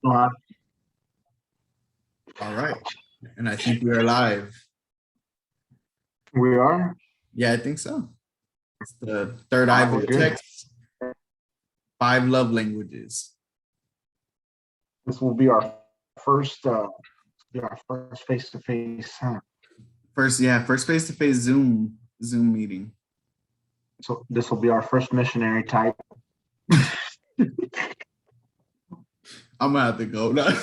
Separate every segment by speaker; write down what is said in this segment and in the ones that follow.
Speaker 1: Uh,
Speaker 2: All right. And I think we are live.
Speaker 1: we are.
Speaker 2: Yeah, I think so. It's the third
Speaker 1: All
Speaker 2: eye
Speaker 1: right, we're good.
Speaker 2: vortex, 5 love languages.
Speaker 1: This will be our first. Face-to-face.
Speaker 2: First face-to-face Zoom meeting.
Speaker 1: So this will be our first missionary type.
Speaker 2: I'm gonna have to go now.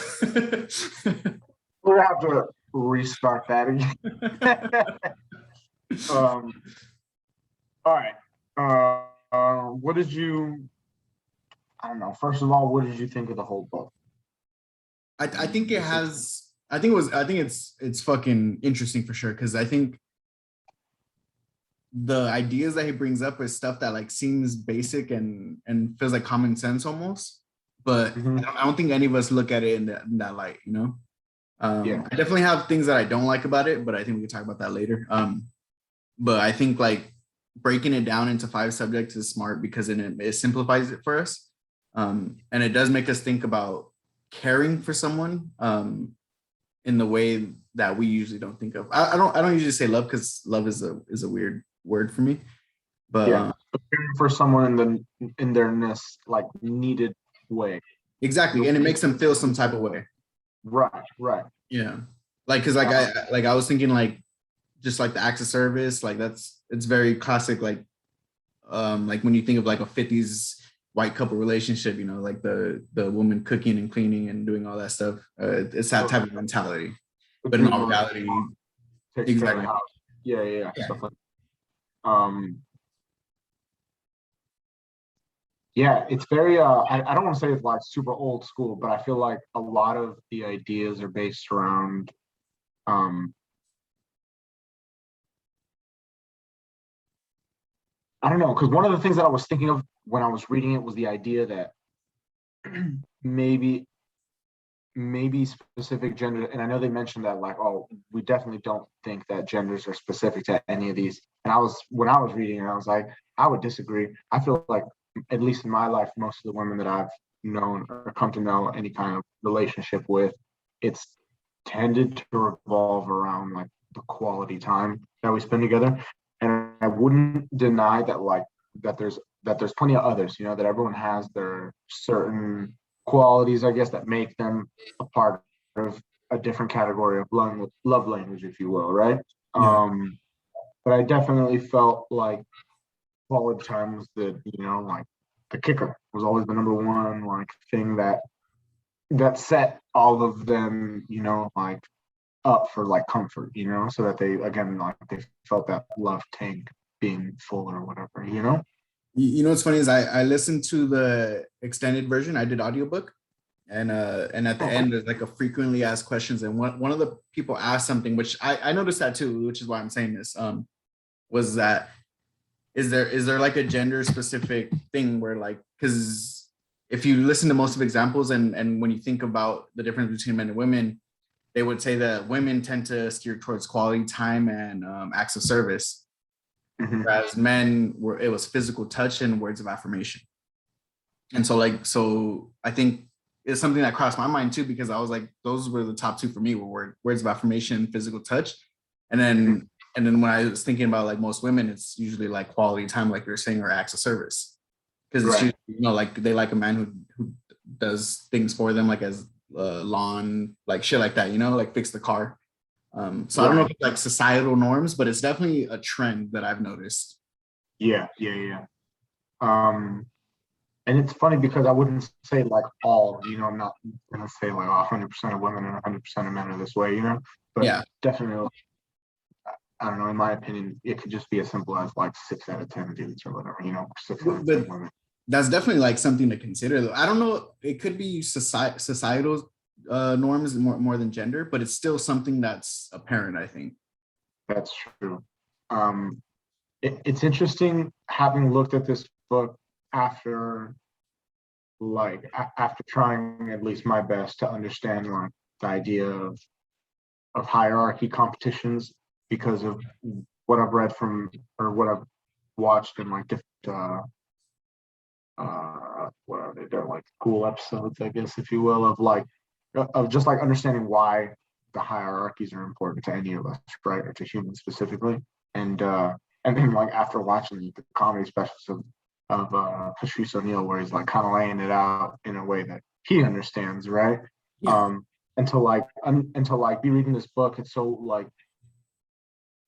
Speaker 1: We're gonna have to restart that again. All right. What did you? I don't know. First of all, what did you think of the whole book?
Speaker 2: I think it has. I think it's fucking interesting for sure because I think the ideas that he brings up is stuff that like seems basic and feels like common sense almost, but I don't think any of us look at it in that light, you know.
Speaker 1: Yeah.
Speaker 2: I definitely have things that I don't like about it, but I think we can talk about that later. But I think like breaking it down into 5 subjects is smart because it simplifies it for us, and it does make us think about caring for someone in the way that we usually don't think of. I don't usually say love because love is a weird word for me, but
Speaker 1: Yeah, for someone in their like needed way.
Speaker 2: Exactly, and it makes them feel some type of way.
Speaker 1: Right.
Speaker 2: Yeah, like because I was thinking like just like the acts of service, like it's very classic, like when you think of like a 50s white couple relationship, you know, like the woman cooking and cleaning and doing all that stuff. It's that type of mentality, but in all reality, exactly.
Speaker 1: Yeah. Stuff like yeah, it's very I don't want to say it's like super old school, but I feel like a lot of the ideas are based around I don't know, because one of the things that I was thinking of when I was reading it was the idea that maybe specific gender, and I know they mentioned that like, oh, we definitely don't think that genders are specific to any of these. And when I was reading it, I was like, I would disagree. I feel like, at least in my life, most of the women that I've known or come to know any kind of relationship with, it's tended to revolve around like the quality time that we spend together. And I wouldn't deny that like that there's plenty of others, that everyone has their certain qualities, I guess, that make them a part of a different category of love language, if you will, right?
Speaker 2: Yeah.
Speaker 1: But I definitely felt like quality time was like the kicker was always the number one like thing that set all of them, like up for like comfort, so that they again like they felt that love tank being full or whatever,
Speaker 2: You know what's funny is I listened to the extended version. I did audiobook, and at the end there's like a frequently asked questions, and one of the people asked something which I noticed that too, which is why I'm saying this. Was that is there like a gender specific thing where like, because if you listen to most of examples and when you think about the difference between men and women, they would say that women tend to steer towards quality time and acts of service, whereas men it was physical touch and words of affirmation. And so I think it's something that crossed my mind too, because I was like, those were the top 2 for me, were words of affirmation, physical touch. And then when I was thinking about like most women, it's usually like quality time, like you're saying, or acts of service. Because it's usually, like they like a man who does things for them, like as lawn, like shit like that, like fix the car. So I don't know if it's like societal norms, but it's definitely a trend that I've noticed.
Speaker 1: Yeah. And it's funny because I wouldn't say like all, I'm not gonna say like 100% of women and 100% of men are this way, but definitely, I don't know. In my opinion, it could just be as simple as like 6 out of 10 dudes or whatever, 6 out of 10 women.
Speaker 2: That's definitely like something to consider, though. I don't know. It could be societal norms more than gender, but it's still something that's apparent, I think.
Speaker 1: That's true. It's interesting having looked at this book after after trying at least my best to understand like the idea of hierarchy competitions, because of what I've read from or what I've watched in like different what are they? They're like cool episodes, I guess, if you will, of like of just like understanding why the hierarchies are important to any of us, right, or to humans specifically. And then like after watching the comedy specials of Patrice O'Neill, where he's like kind of laying it out in a way that he understands, right?
Speaker 2: Yeah.
Speaker 1: And to like be reading this book, it's so like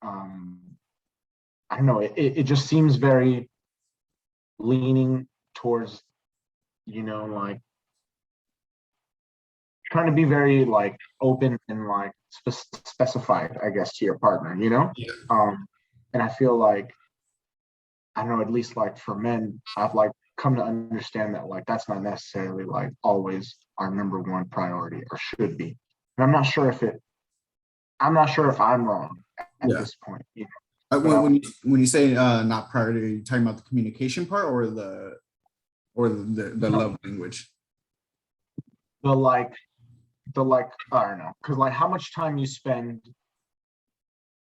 Speaker 1: um I don't know, it just seems very leaning towards, like trying to be very like open and like specified, I guess, to your partner.
Speaker 2: Yeah.
Speaker 1: And I feel like, I don't know, at least like for men, I've like come to understand that like that's not necessarily like always our number one priority or should be. And I'm not sure if I'm wrong at
Speaker 2: Yeah.
Speaker 1: this point. But
Speaker 2: When you say not priority, are you talking about the communication part or the
Speaker 1: no,
Speaker 2: love language?
Speaker 1: the like I don't know, because like how much time you spend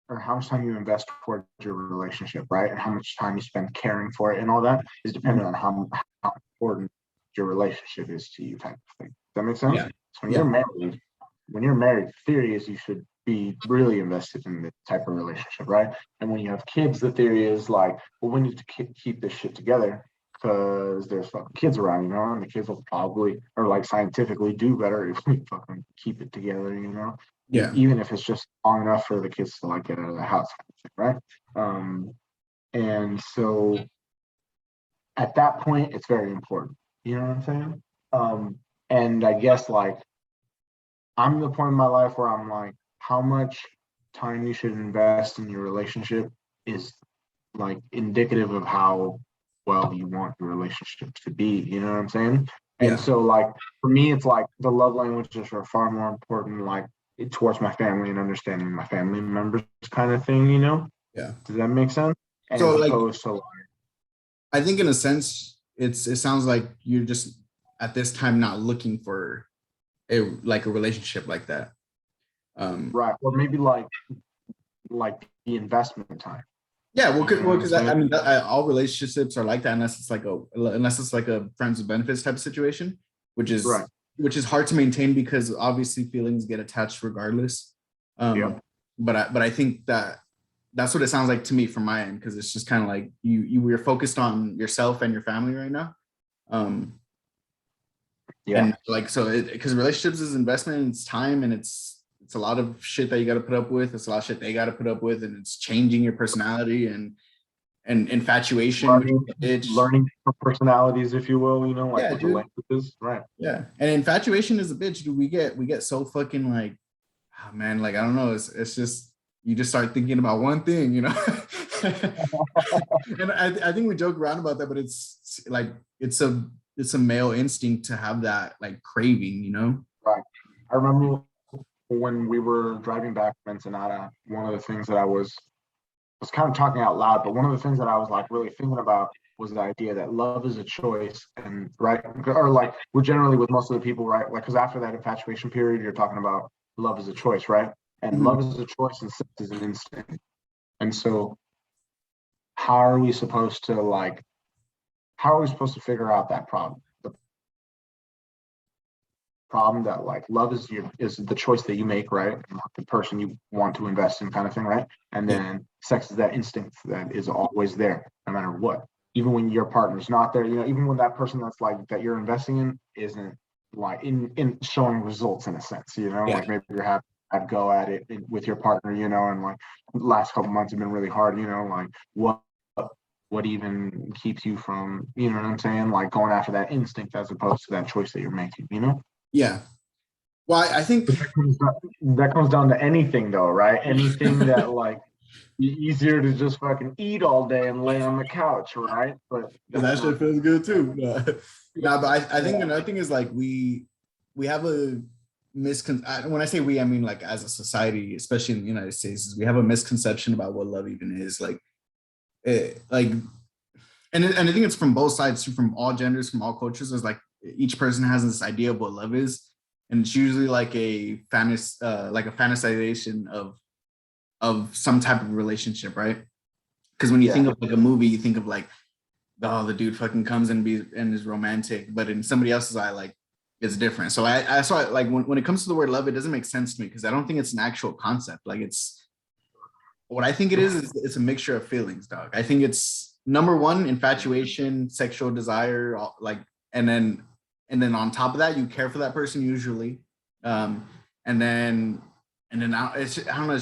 Speaker 1: or how much time you invest towards your relationship, right? And how much time you spend caring for it and all that is dependent on how important your relationship is to you, type of thing. Does that make sense?
Speaker 2: Yeah.
Speaker 1: So
Speaker 2: Yeah.
Speaker 1: when you're married, the theory is you should be really invested in the type of relationship, right? And when you have kids, the theory is like, well, we need to keep this shit together because there's fucking kids around, and the kids will probably, or like scientifically, do better if we fucking keep it together.
Speaker 2: Yeah.
Speaker 1: Even if it's just long enough for the kids to like get out of the house, right? And so at that point, it's very important. You know what I'm saying? And I guess like I'm at the point in my life where I'm like, how much time you should invest in your relationship is like indicative of how well you want your relationship to be. You know what I'm saying? And
Speaker 2: Yeah.
Speaker 1: so like for me, it's like the love languages are far more important, like towards my family and understanding my family members kind of thing.
Speaker 2: Yeah.
Speaker 1: Does that make sense?
Speaker 2: So
Speaker 1: As
Speaker 2: like
Speaker 1: opposed to like,
Speaker 2: I think in a sense, it sounds like you're just at this time not looking for a relationship like that.
Speaker 1: right, or maybe like the investment time.
Speaker 2: Yeah, well,
Speaker 1: You know what I'm
Speaker 2: because I
Speaker 1: saying?
Speaker 2: mean, all relationships are like that, unless it's like a friends with benefits type of situation, which is
Speaker 1: Right.
Speaker 2: hard to maintain because obviously feelings get attached regardless.
Speaker 1: Yep.
Speaker 2: But I think that's what it sounds like to me from my end because it's just kind of like you're focused on yourself and your family right now.
Speaker 1: Yeah.
Speaker 2: And like so, because relationships is investment, and it's time, and it's a lot of shit that you got to put up with. It's a lot of shit they got to put up with, and it's changing your personality and infatuation, which
Speaker 1: learning,
Speaker 2: is a bitch.
Speaker 1: learning personalities, if you will, like
Speaker 2: Yeah,
Speaker 1: with the
Speaker 2: dude.
Speaker 1: languages, right?
Speaker 2: Yeah, and infatuation is a bitch, dude. We get so fucking like, oh, man, like I don't know. It's just you just start thinking about one thing. And I think we joke around about that, but it's like it's a male instinct to have that like craving.
Speaker 1: Right. I remember when we were driving back from Ensenada, one of the things that I was kind of talking out loud, but one of the things that I was like really thinking about was the idea that love is a choice, and right, or like we're generally with most of the people, right? Like, because after that infatuation period, you're talking about love is a choice, right? And
Speaker 2: Mhm.
Speaker 1: love is a choice, and sex is an instinct. And so, how are we supposed to like? How are we supposed to figure out that problem? The problem that like love is the choice that you make, right? And the person you want to invest in, kind of thing, right? And
Speaker 2: Yeah,
Speaker 1: then sex is that instinct that is always there, no matter what. Even when your partner's not there, even when that person that's like that you're investing in isn't like in showing results in a sense,
Speaker 2: yeah,
Speaker 1: like maybe you're having a go at it with your partner, and like the last couple months have been really hard, like what even keeps you from, what I'm saying, like going after that instinct as opposed to that choice that you're making.
Speaker 2: yeah. Well, I think
Speaker 1: That comes down to anything though, right? Anything that like easier to just fucking eat all day and lay on the couch, right? But that's
Speaker 2: that
Speaker 1: not
Speaker 2: shit feels good too. No, but I think
Speaker 1: yeah.
Speaker 2: another thing is like we have a when I say we, I mean like as a society, especially in the United States, is we have a misconception about what love even is. Like like and I think it's from both sides too, from all genders, from all cultures. Is like each person has this idea of what love is, and it's usually like like a fantasization of some type of relationship, right? Because when you
Speaker 1: Yeah.
Speaker 2: think of like a movie, you think of like oh, the dude fucking comes and is romantic, but in somebody else's eye, like it's different. So I saw it like when it comes to the word love, it doesn't make sense to me because I don't think it's an actual concept. Like it's what I think it is it's a mixture of feelings, dog. I think it's number one, infatuation, sexual desire, like, and then on top of that, you care for that person usually. And then I don't know, it's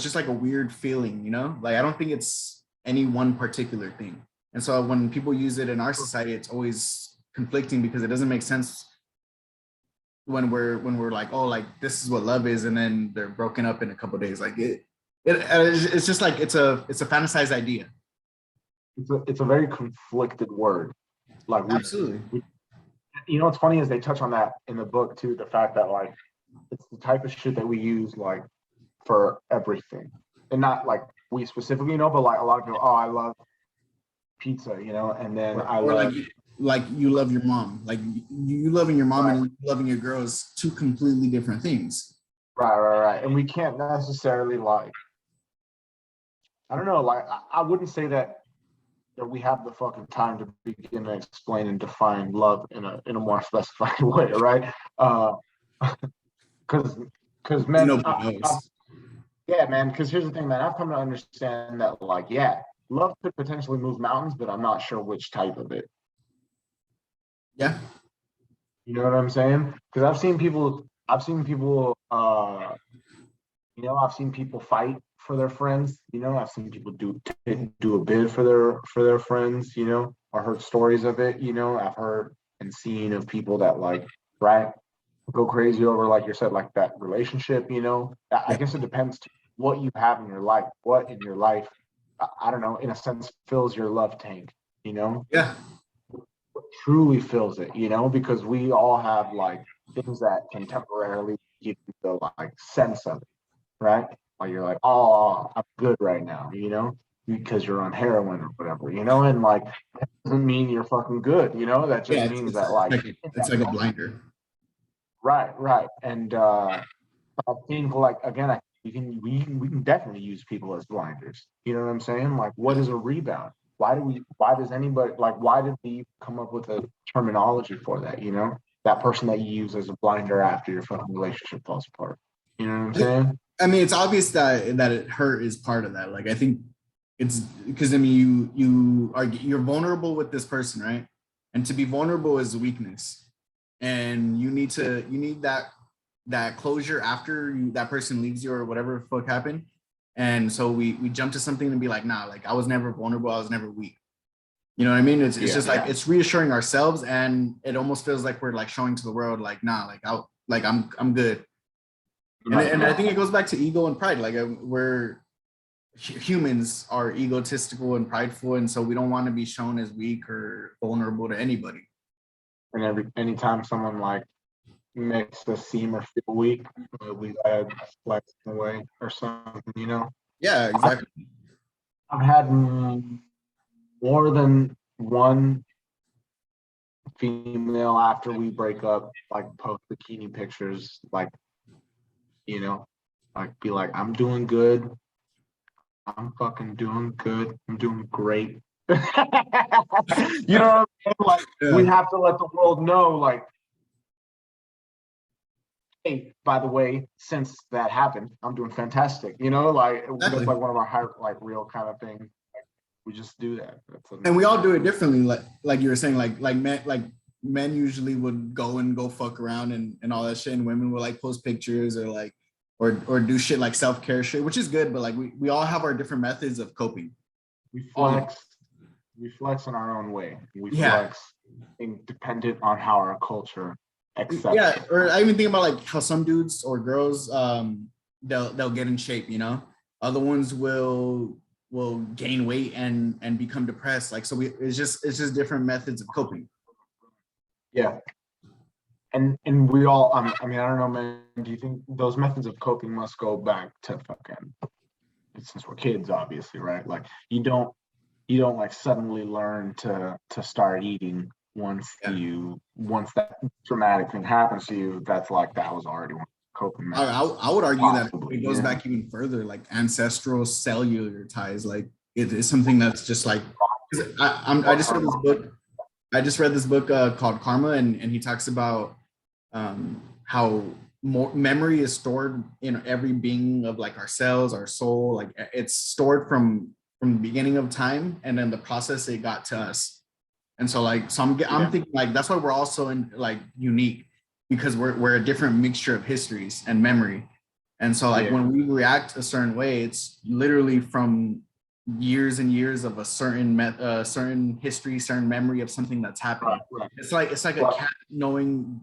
Speaker 2: just like a weird feeling, you know? Like I don't think it's any one particular thing. And so when people use it in our society, it's always conflicting because it doesn't make sense when we're like, oh, like this is what love is, and then they're broken up in a couple of days. Like it's just like it's a fantasized idea.
Speaker 1: It's a very conflicted word. Like
Speaker 2: Absolutely.
Speaker 1: You know what's funny is they touch on that in the book too, the fact that like it's the type of shit that we use like for everything. And not like we specifically, you know, but like a lot of people, oh, I love pizza, you know, and then I
Speaker 2: or
Speaker 1: love
Speaker 2: like you love your mom. Like you loving your mom
Speaker 1: right,
Speaker 2: and loving your girl is two completely different things.
Speaker 1: right. And we can't necessarily like, I don't know, like I wouldn't say that we have the fucking time to begin to explain and define love in a more specified way, right? Because man,
Speaker 2: Nobody knows.
Speaker 1: yeah, man. Because here's the thing, man. I've come to understand that, like, yeah, love could potentially move mountains, but I'm not sure which type of it.
Speaker 2: Yeah.
Speaker 1: You know what I'm saying? Because I've seen people fight for their friends. You know, I've seen people do a bid for their friends. You know, I heard stories of it. You know, I've heard and seen of people that like, right, go crazy over, like you said, like that relationship. You know, I
Speaker 2: Yeah.
Speaker 1: guess it depends to what you have in your life. What in your life, I don't know, in a sense, fills your love tank. You know,
Speaker 2: Yeah.
Speaker 1: what truly fills it. You know, because we all have like things that can temporarily give you the like sense of it, right? Like you're like, oh, I'm good right now, you know, because you're on heroin or whatever, you know, and like that doesn't mean you're fucking good, you know. That just
Speaker 2: Yeah.
Speaker 1: means that like in
Speaker 2: It's
Speaker 1: that
Speaker 2: like a
Speaker 1: moment,
Speaker 2: blinder.
Speaker 1: right. And I think like again, we can definitely use people as blinders. You know what I'm saying? Like, what is a rebound? Why does anybody like? Why did we come up with a terminology for that? You know, that person that you use as a blinder after your fucking relationship falls apart. You know what I'm saying?
Speaker 2: I mean, it's obvious that hurt is part of that. Like, I think it's because I mean, you're vulnerable with this person, right? And to be vulnerable is a weakness, and you need that closure after that person leaves you or whatever the fuck happened. And so we jump to something and be like, nah, like I was never vulnerable, I was never weak. You know what I mean? It's
Speaker 1: Yeah.
Speaker 2: just like it's reassuring ourselves, and it almost feels like we're like showing to the world, like, nah, like I'm good. And I think it goes back to ego and pride. Like we're humans are egotistical and prideful, and so we don't want to be shown as weak or vulnerable to anybody.
Speaker 1: And anytime someone like makes us seem or feel weak, we gotta flex away or something, you know.
Speaker 2: Yeah, exactly.
Speaker 1: I've had more than one female after we break up, like post bikini pictures, like, you know, like be like, I'm doing good. I'm fucking doing good. I'm doing great. You know what I'm saying? Like, we
Speaker 2: Yeah.
Speaker 1: have to let the world know, like, hey, by the way, since that happened, I'm doing fantastic. You know, like that's
Speaker 2: Exactly.
Speaker 1: like one of our high, like real kind of things. We just do that.
Speaker 2: And we all do it differently. Like you were saying, like men usually would go fuck around and all that shit, and women will like post pictures or like or do shit like self-care shit, which is good, but like we all have our different methods of coping.
Speaker 1: we
Speaker 2: All of
Speaker 1: flex. We flex in our own way. We
Speaker 2: Yeah.
Speaker 1: flex independent on how our culture accepts
Speaker 2: Yeah,
Speaker 1: it.
Speaker 2: or I even think about like how some dudes or girls they'll get in shape, you know. Other ones will gain weight and become depressed. Like so it's just different methods of coping.
Speaker 1: Yeah, and we all. I mean, I don't know, man. Do you think those methods of coping must go back to fucking since we're kids, obviously, right? Like you don't like suddenly learn to start eating
Speaker 2: Yeah.
Speaker 1: once that traumatic thing happens to you. That's like that was already one of the coping
Speaker 2: I,
Speaker 1: methods,
Speaker 2: I, I would argue that
Speaker 1: possibly.
Speaker 2: it
Speaker 1: You
Speaker 2: goes
Speaker 1: know?
Speaker 2: back even further, like ancestral cellular ties. Like it is something that's just like I just read this book. I just read this book called Karma, and he talks about how more memory is stored in every being of like our cells, our soul. Like it's stored from the beginning of time, and then the process it got to us. And so like I'm thinking like that's why we're also in like unique because we're a different mixture of histories and memory. And so like when we react a certain way, it's literally from years and years of a certain history, certain memory of something that's happened.
Speaker 1: Right.
Speaker 2: It's like a cat knowing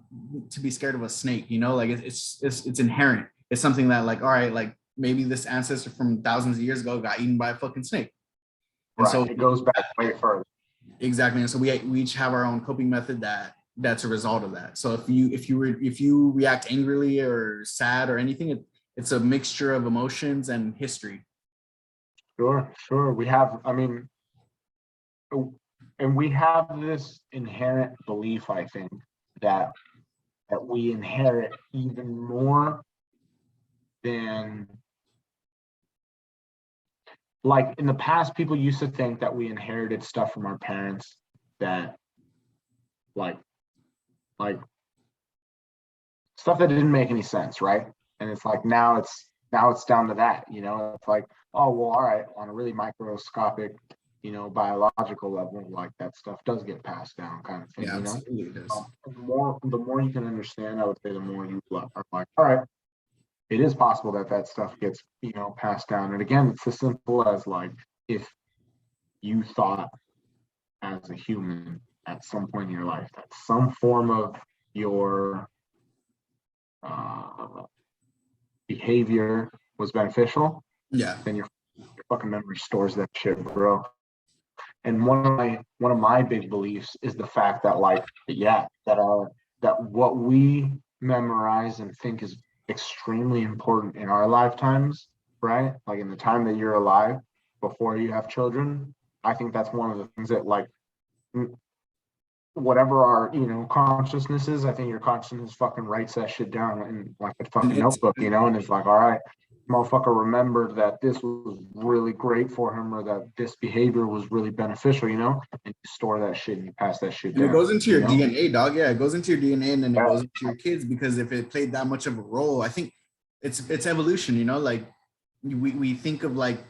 Speaker 2: to be scared of a snake, you know, like it's inherent. It's something that like, all right, like maybe this ancestor from thousands of years ago got eaten by a fucking snake. And so
Speaker 1: it goes back way further.
Speaker 2: Exactly. And so we each have our own coping method that's a result of that. So if you react angrily or sad or anything, it's a mixture of emotions and history.
Speaker 1: Sure. We have, I mean, and we have this inherent belief, I think, that we inherit even more than, like in the past, people used to think that we inherited stuff from our parents that like like stuff that didn't make any sense, right? And it's like now it's down to that, you know. It's like, oh well, all right, on a really microscopic, you know, biological level, like that stuff does get passed down, kind of thing,
Speaker 2: Yeah,
Speaker 1: you know.
Speaker 2: absolutely it does.
Speaker 1: The more you can understand, I would say, the more you are like, all right, it is possible that that stuff gets, you know, passed down. And again, it's as simple as like if you thought as a human at some point in your life that some form of your uh, behavior was beneficial,
Speaker 2: Yeah.
Speaker 1: then your fucking memory stores that shit, bro. And one of my big beliefs is the fact that like that what we memorize and think is extremely important in our lifetimes, right? Like in the time that you're alive before you have children, I think that's one of the things that like whatever our, you know, consciousness is, I think your consciousness fucking writes that shit down in like a
Speaker 2: And
Speaker 1: fucking notebook, you know, and it's like, all right, motherfucker remembered that this was really great for him or that this behavior was really beneficial, you know, and you store that shit and you pass that shit
Speaker 2: it
Speaker 1: down,
Speaker 2: goes into
Speaker 1: you
Speaker 2: your
Speaker 1: know?
Speaker 2: DNA, dog. Yeah, it goes into your DNA and then it
Speaker 1: Yeah,
Speaker 2: goes into your kids because if it played that much of a role, I think it's evolution, you know, like we think of like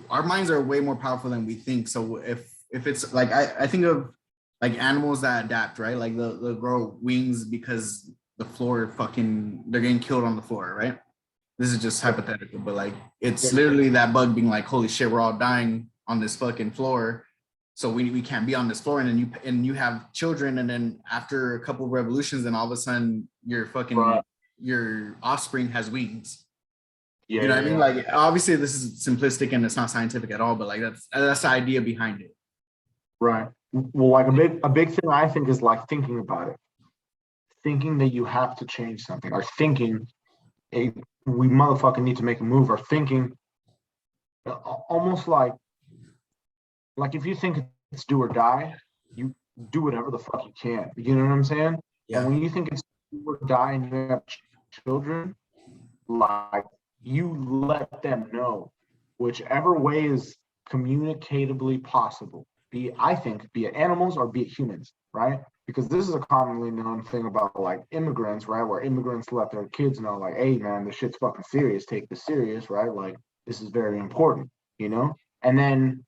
Speaker 2: our minds are way more powerful than we think. So if it's like I think of like animals that adapt, right? Like they'll grow wings because the floor fucking they're getting killed on the floor, right? This is just hypothetical, but like it's literally that bug being like, holy shit, we're all dying on this fucking floor. So we can't be on this floor. And then you have children, and then after a couple of revolutions, then all of a sudden
Speaker 1: right.
Speaker 2: your offspring has wings. You know what I mean?
Speaker 1: Yeah.
Speaker 2: Like obviously this is simplistic and it's not scientific at all, but like that's the idea behind it.
Speaker 1: Right. Well, like a big thing I think is like thinking about it, thinking that you have to change something, or thinking hey, we motherfucking need to make a move, or thinking almost like if you think it's do or die, you do whatever the fuck you can. You know what I'm saying? And
Speaker 2: Yeah.
Speaker 1: when you think it's do or die and you have children, like you let them know whichever way is communicatably possible. I think, be it animals or be it humans, right? Because this is a commonly known thing about like immigrants, right? Where immigrants let their kids know, like, hey man, this shit's fucking serious, take this serious, right? Like this is very important, you know? And then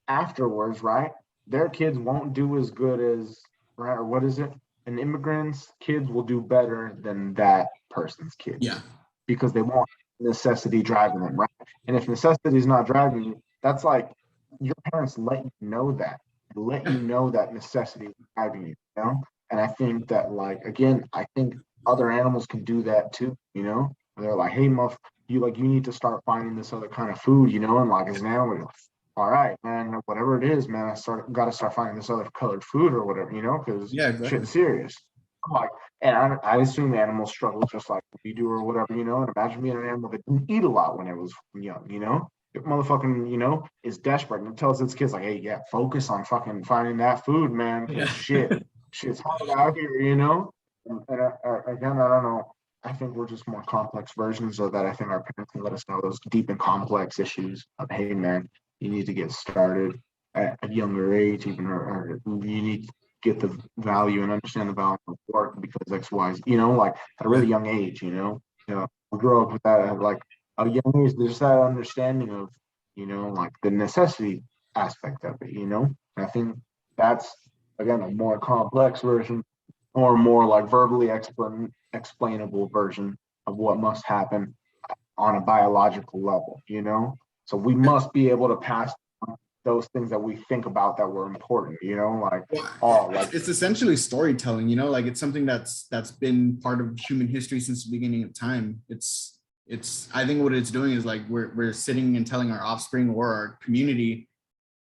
Speaker 1: afterwards, right? Their kids won't do as good as, right? Or what is it? An immigrant's kids will do better than that person's kids
Speaker 2: Yeah.
Speaker 1: because they want necessity driving them, right? And if necessity is not driving you, that's like your parents let you know that, let you know that necessity is driving you, you know? And I think that, like, again, I think other animals can do that too, you know? They're like, hey, muff, you need to start finding this other kind of food, you know? And like, as an animal, you're like, all right, man, whatever it is, man, got to start finding this other colored food or whatever, you know, because
Speaker 2: Yeah, exactly.
Speaker 1: shit's serious. I'm like, and I assume animals struggle just like we do or whatever, you know. And imagine being an animal that didn't eat a lot when it was young, you know. It motherfucking, you know, is desperate and it tells its kids like, hey, yeah, focus on fucking finding that food, man, because
Speaker 2: Yeah.
Speaker 1: shit's hard out here, you know. And again, I don't know. I think we're just more complex versions of that. I think our parents can let us know those deep and complex issues of, hey, man, you need to get started. at a younger age, even, or you need to get the value and understand the value of work because X, Y, you know, like at a really young age, we grow up with that at like a young age. There's that understanding of, like the necessity aspect of it, And I think that's again a more complex version or more like verbally explainable version of what must happen on a biological level. So we must be able to pass on those things that we think about that were important, like,
Speaker 2: Well,
Speaker 1: oh, like,
Speaker 2: it's essentially storytelling, like it's something that's been part of human history since the beginning of time. It's I think what it's doing is like we're sitting and telling our offspring or our community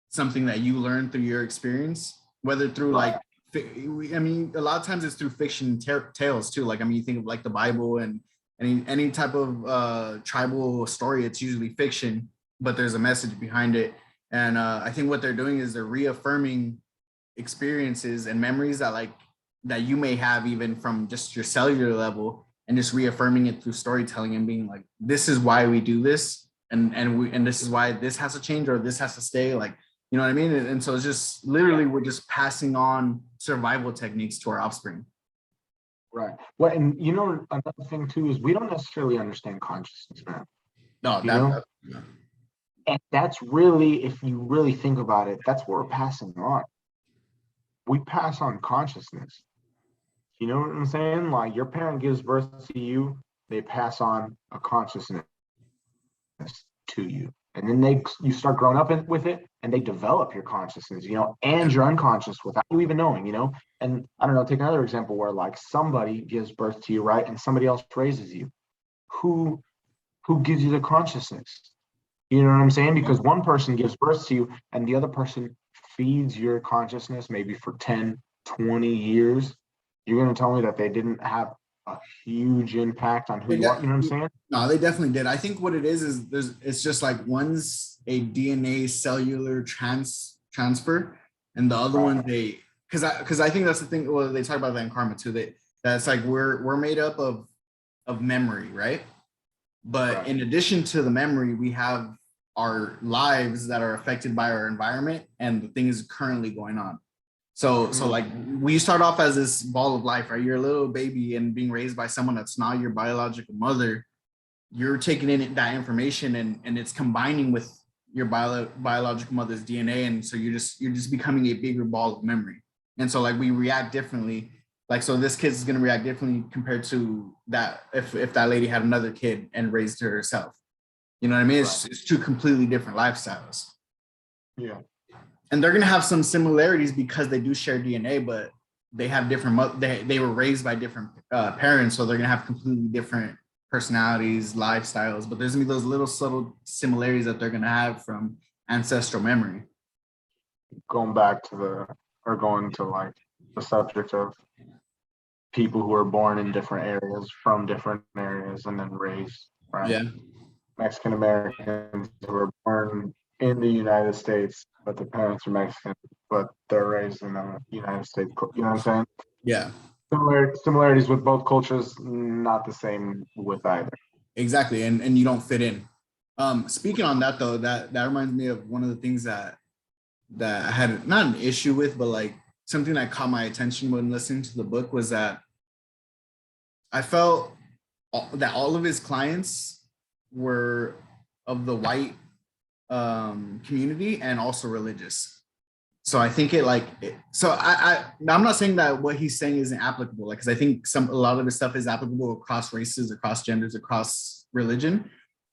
Speaker 2: something that you learned through your experience, whether through like, I mean, a lot of times it's through fiction tales too. Like, I mean, you think of like the Bible and any type of tribal story, it's usually fiction, but there's a message behind it. And I think what they're doing is they're reaffirming experiences and memories that you may have even from just your cellular level, and just reaffirming it through storytelling and being like, this is why we do this, and this is why this has to change or this has to stay. Like, you know what I mean? And so it's just literally we're just passing on survival techniques to our offspring.
Speaker 1: right. Well, and another thing too is we don't necessarily understand consciousness, man.
Speaker 2: No,
Speaker 1: You know, and that's really, if you really think about it, that's what we're passing on. We pass on consciousness. You know what I'm saying? Like your parent gives birth to you, they pass on a consciousness to you. And then you start growing up with it and they develop your consciousness, and your unconscious without you even knowing. And I don't know, take another example where like somebody gives birth to you, right? And somebody else raises you. Who gives you the consciousness? You know what I'm saying? Because one person gives birth to you and the other person feeds your consciousness maybe for 10, 20 years. You're going to tell me that they didn't have a huge impact on who you are? You know what I'm saying?
Speaker 2: No, they definitely did. I think what it is it's just like one's a DNA cellular transfer, and the other one because I think that's the thing. Well, they talk about that in karma too. That's like we're made up of memory, right? But in addition to the memory, we have our lives that are affected by our environment and the things currently going on. So like we start off as this ball of life, right? You're a little baby and being raised by someone that's not your biological mother. You're taking in that information and it's combining with your biological mother's DNA. And so you're just becoming a bigger ball of memory. And so like we react differently. Like, so this kid is going to react differently compared to that if that lady had another kid and raised her herself. You know what I mean? It's two completely different lifestyles.
Speaker 1: Yeah.
Speaker 2: And they're going to have some similarities because they do share DNA, but they have different, they were raised by different parents. So they're going to have completely different personalities, lifestyles, but there's going to be those little subtle similarities that they're going to have from ancestral memory.
Speaker 1: Going to like the subject of people who are born in different areas from different areas and then raised, right?
Speaker 2: Yeah.
Speaker 1: Mexican Americans who are born in the United States, but the parents are Mexican, but they're raised in the United States. You know what I'm saying?
Speaker 2: Yeah.
Speaker 1: Similarities with both cultures, not the same with either.
Speaker 2: Exactly. And you don't fit in. Speaking on that though, that reminds me of one of the things that I had not an issue with, but like something that caught my attention when listening to the book was that I felt that all of his clients were of the white community and also religious. So I think I'm not saying that what he's saying isn't applicable, like, because I think a lot of his stuff is applicable across races, across genders, across religion.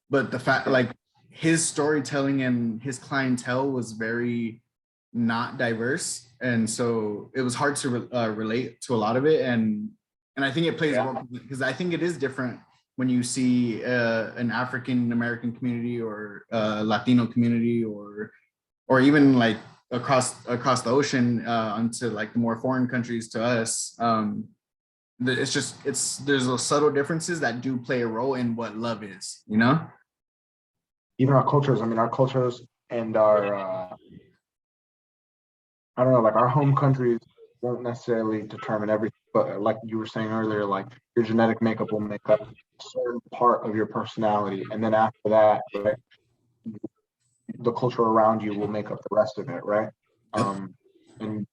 Speaker 2: But the fact, like, his storytelling and his clientele was very not diverse, and so it was hard to relate to a lot of it. And I think it plays a role because I think it is different when you see an African American community or Latino community or even like across the ocean onto like the more foreign countries to us. There's those subtle differences that do play a role in what love is,
Speaker 1: Even our cultures. I mean, our cultures and our I don't know, like our home countries won't necessarily determine everything, but like you were saying earlier, like your genetic makeup will make up a certain part of your personality, and then after that, right, the culture around you will make up the rest of it, right?
Speaker 2: Yep.
Speaker 1: And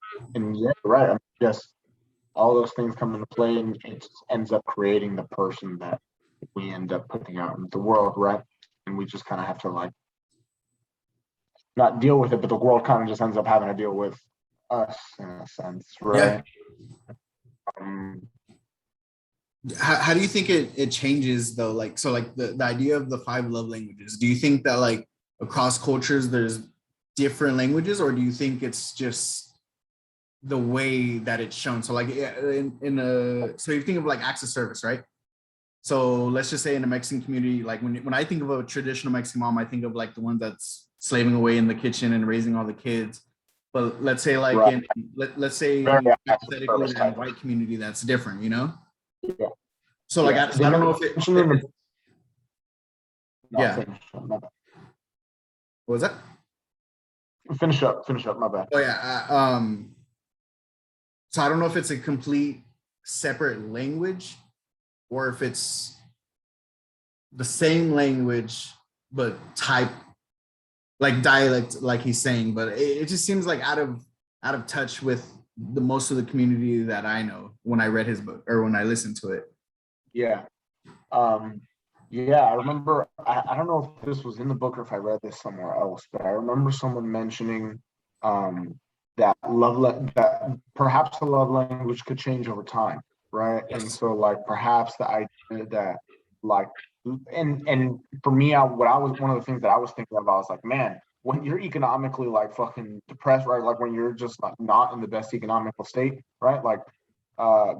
Speaker 1: yeah, right. I mean, just all those things come into play, and it just ends up creating the person that we end up putting out into the world, right? And we just kind of have to like not deal with it, but the world kind of just ends up having to deal with us in a sense, right? Um,
Speaker 2: How do you think it changes though? Like, so like the idea of the 5 love languages, do you think that like across cultures there's different languages, or do you think it's just the way that it's shown? So like in a, so you think of like acts of service, right? So let's just say in a Mexican community, like when I think of a traditional Mexican mom, I think of like the one that's slaving away in the kitchen and raising all the kids. But let's say like
Speaker 1: right.
Speaker 2: let's say
Speaker 1: Very active
Speaker 2: hypothetically
Speaker 1: service
Speaker 2: in a
Speaker 1: type.
Speaker 2: white community, that's different, you know?
Speaker 1: Yeah.
Speaker 2: So like
Speaker 1: Yeah.
Speaker 2: I don't know if it,
Speaker 1: No,
Speaker 2: yeah.
Speaker 1: finish up, my bad.
Speaker 2: What was that?
Speaker 1: Finish up, my bad.
Speaker 2: Oh yeah. So I don't know if it's a complete separate language or if it's the same language but type like dialect, like he's saying, but it just seems like out of touch with the most of the community that I know when I read his book or when I listened to it.
Speaker 1: Yeah. Yeah, I remember, I don't know if this was in the book or if I read this somewhere else, but I remember someone mentioning that that perhaps the love language could change over time, right? And so like perhaps the idea that like and for me, what I was one of the things that I was thinking about was like, man, when you're economically like fucking depressed, right? Like when you're just like not in the best economical state, right? Like uh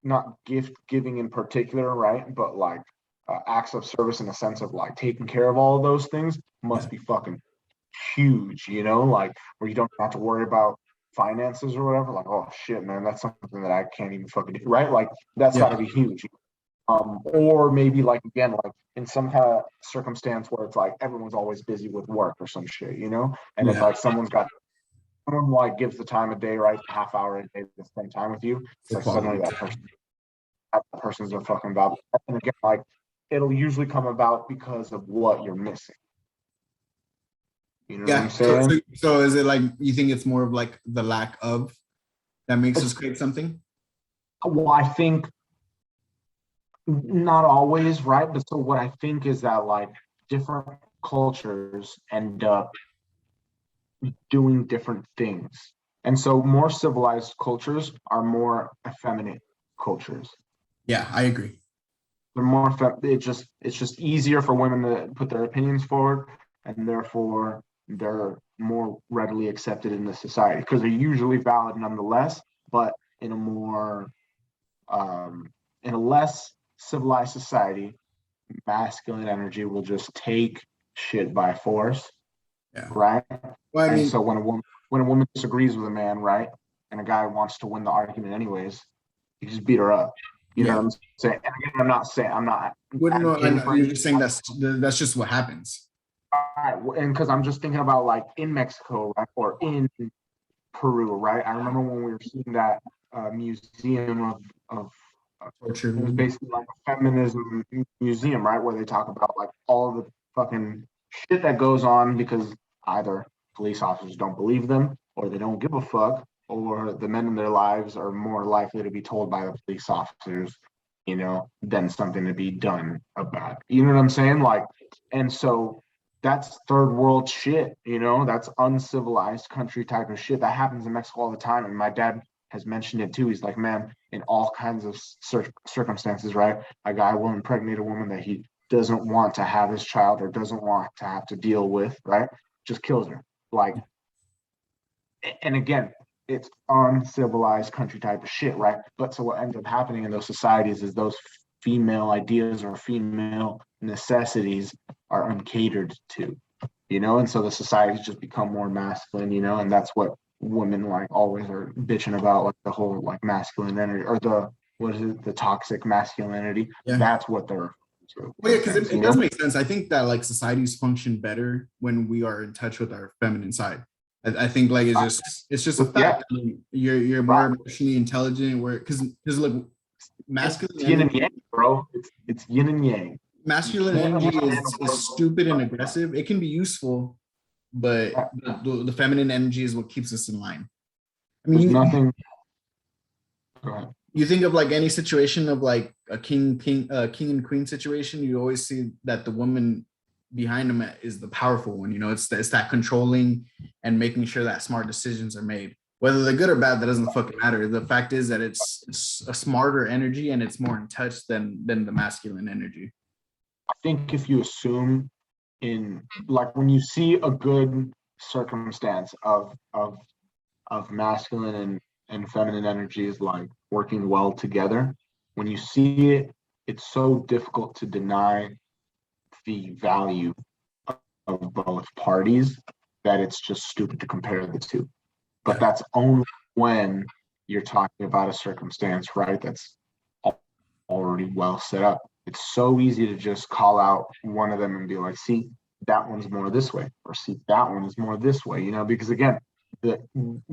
Speaker 1: not gift giving in particular, right? But like acts of service in the sense of like taking care of all of those things
Speaker 2: Yeah.
Speaker 1: must be fucking huge, like where you don't have to worry about finances or whatever. Like, oh shit, man, that's something that I can't even fucking do, right? Like, that's got
Speaker 2: Yeah.
Speaker 1: to be huge. Or maybe like again, like in some kind of circumstance where it's like everyone's always busy with work or some shit, and it's
Speaker 2: Yeah.
Speaker 1: like someone like gives the time of day, right, half hour a day to spend time with you. It's
Speaker 2: For
Speaker 1: like
Speaker 2: quality
Speaker 1: suddenly that
Speaker 2: time.
Speaker 1: person's a fucking valuable. And again, like it'll usually come about because of what you're missing. You know what I'm
Speaker 2: Yeah. So,
Speaker 1: saying?
Speaker 2: so is it like you think it's more of like the lack of that makes us
Speaker 1: It's,
Speaker 2: crave something?
Speaker 1: well, I think not always, right? But so what I think is that like different cultures end up doing different things. And so more civilized cultures are more effeminate cultures.
Speaker 2: Yeah, I agree.
Speaker 1: They're more it's just easier for women to put their opinions forward, and therefore they're more readily accepted in the society because they're usually valid nonetheless, but in a more in a less civilized society, masculine energy will just take shit by force,
Speaker 2: Yeah.
Speaker 1: right?
Speaker 2: Well, I
Speaker 1: And
Speaker 2: mean,
Speaker 1: so when a woman disagrees with a man, right, and a guy wants to win the argument anyways, you just beat her up. You know
Speaker 2: yeah.
Speaker 1: what I'm saying? And again, I'm not
Speaker 2: Wouldn't know. I
Speaker 1: advocating
Speaker 2: know.
Speaker 1: for
Speaker 2: You're
Speaker 1: any.
Speaker 2: just saying that's just what happens.
Speaker 1: Right, and because I'm just thinking about like in Mexico, right, or in Peru, right? I remember when we were seeing that museum of it was
Speaker 2: Torture.
Speaker 1: basically like a feminism museum, right, where they talk about like all the fucking shit that goes on because either police officers don't believe them, or they don't give a fuck, or the men in their lives are more likely to be told by the police officers, than something to be done about it. You know what I'm saying? Like, and so that's third world shit, that's uncivilized country type of shit that happens in Mexico all the time. And my dad has mentioned it too. He's like, man, in all kinds of circumstances, right? A guy will impregnate a woman that he doesn't want to have his child or doesn't want to have to deal with, right? Just kills her. Like, and again, it's uncivilized country type of shit, right? But so what ends up happening in those societies is those female ideas or female necessities are uncatered to, and so the societies just become more masculine, and that's what women like always are bitching about, like the whole like masculine energy or the toxic masculinity.
Speaker 2: Yeah.
Speaker 1: That's what they're
Speaker 2: Well, yeah, because it does make sense. I think that like societies function better when we are in touch with our feminine side. I think like it's just a fact. I mean, you're more
Speaker 1: right.
Speaker 2: emotionally intelligent. Where because look, masculine
Speaker 1: It's yin and
Speaker 2: energy,
Speaker 1: yang, bro. It's yin and yang. You
Speaker 2: masculine
Speaker 1: can't
Speaker 2: energy
Speaker 1: understand
Speaker 2: is stupid and aggressive. It can be useful, but the feminine energy is what keeps us in line. I
Speaker 1: There's
Speaker 2: mean,
Speaker 1: nothing. Go ahead.
Speaker 2: you think of like any situation of like a king and queen situation, you always see that the woman behind them is the powerful one. You know, it's that controlling and making sure that smart decisions are made. Whether they're good or bad, that doesn't fucking matter. The fact is that it's a smarter energy and it's more in touch than the masculine energy.
Speaker 1: I think if you assume in like when you see a good circumstance of masculine and feminine energies like working well together, when you see it, it's so difficult to deny the value of both parties that it's just stupid to compare the two. But that's only when you're talking about a circumstance, right? That's already well set up. It's so easy to just call out one of them and be like, see, that one's more this way, or see, that one is more this way, you know, because again, the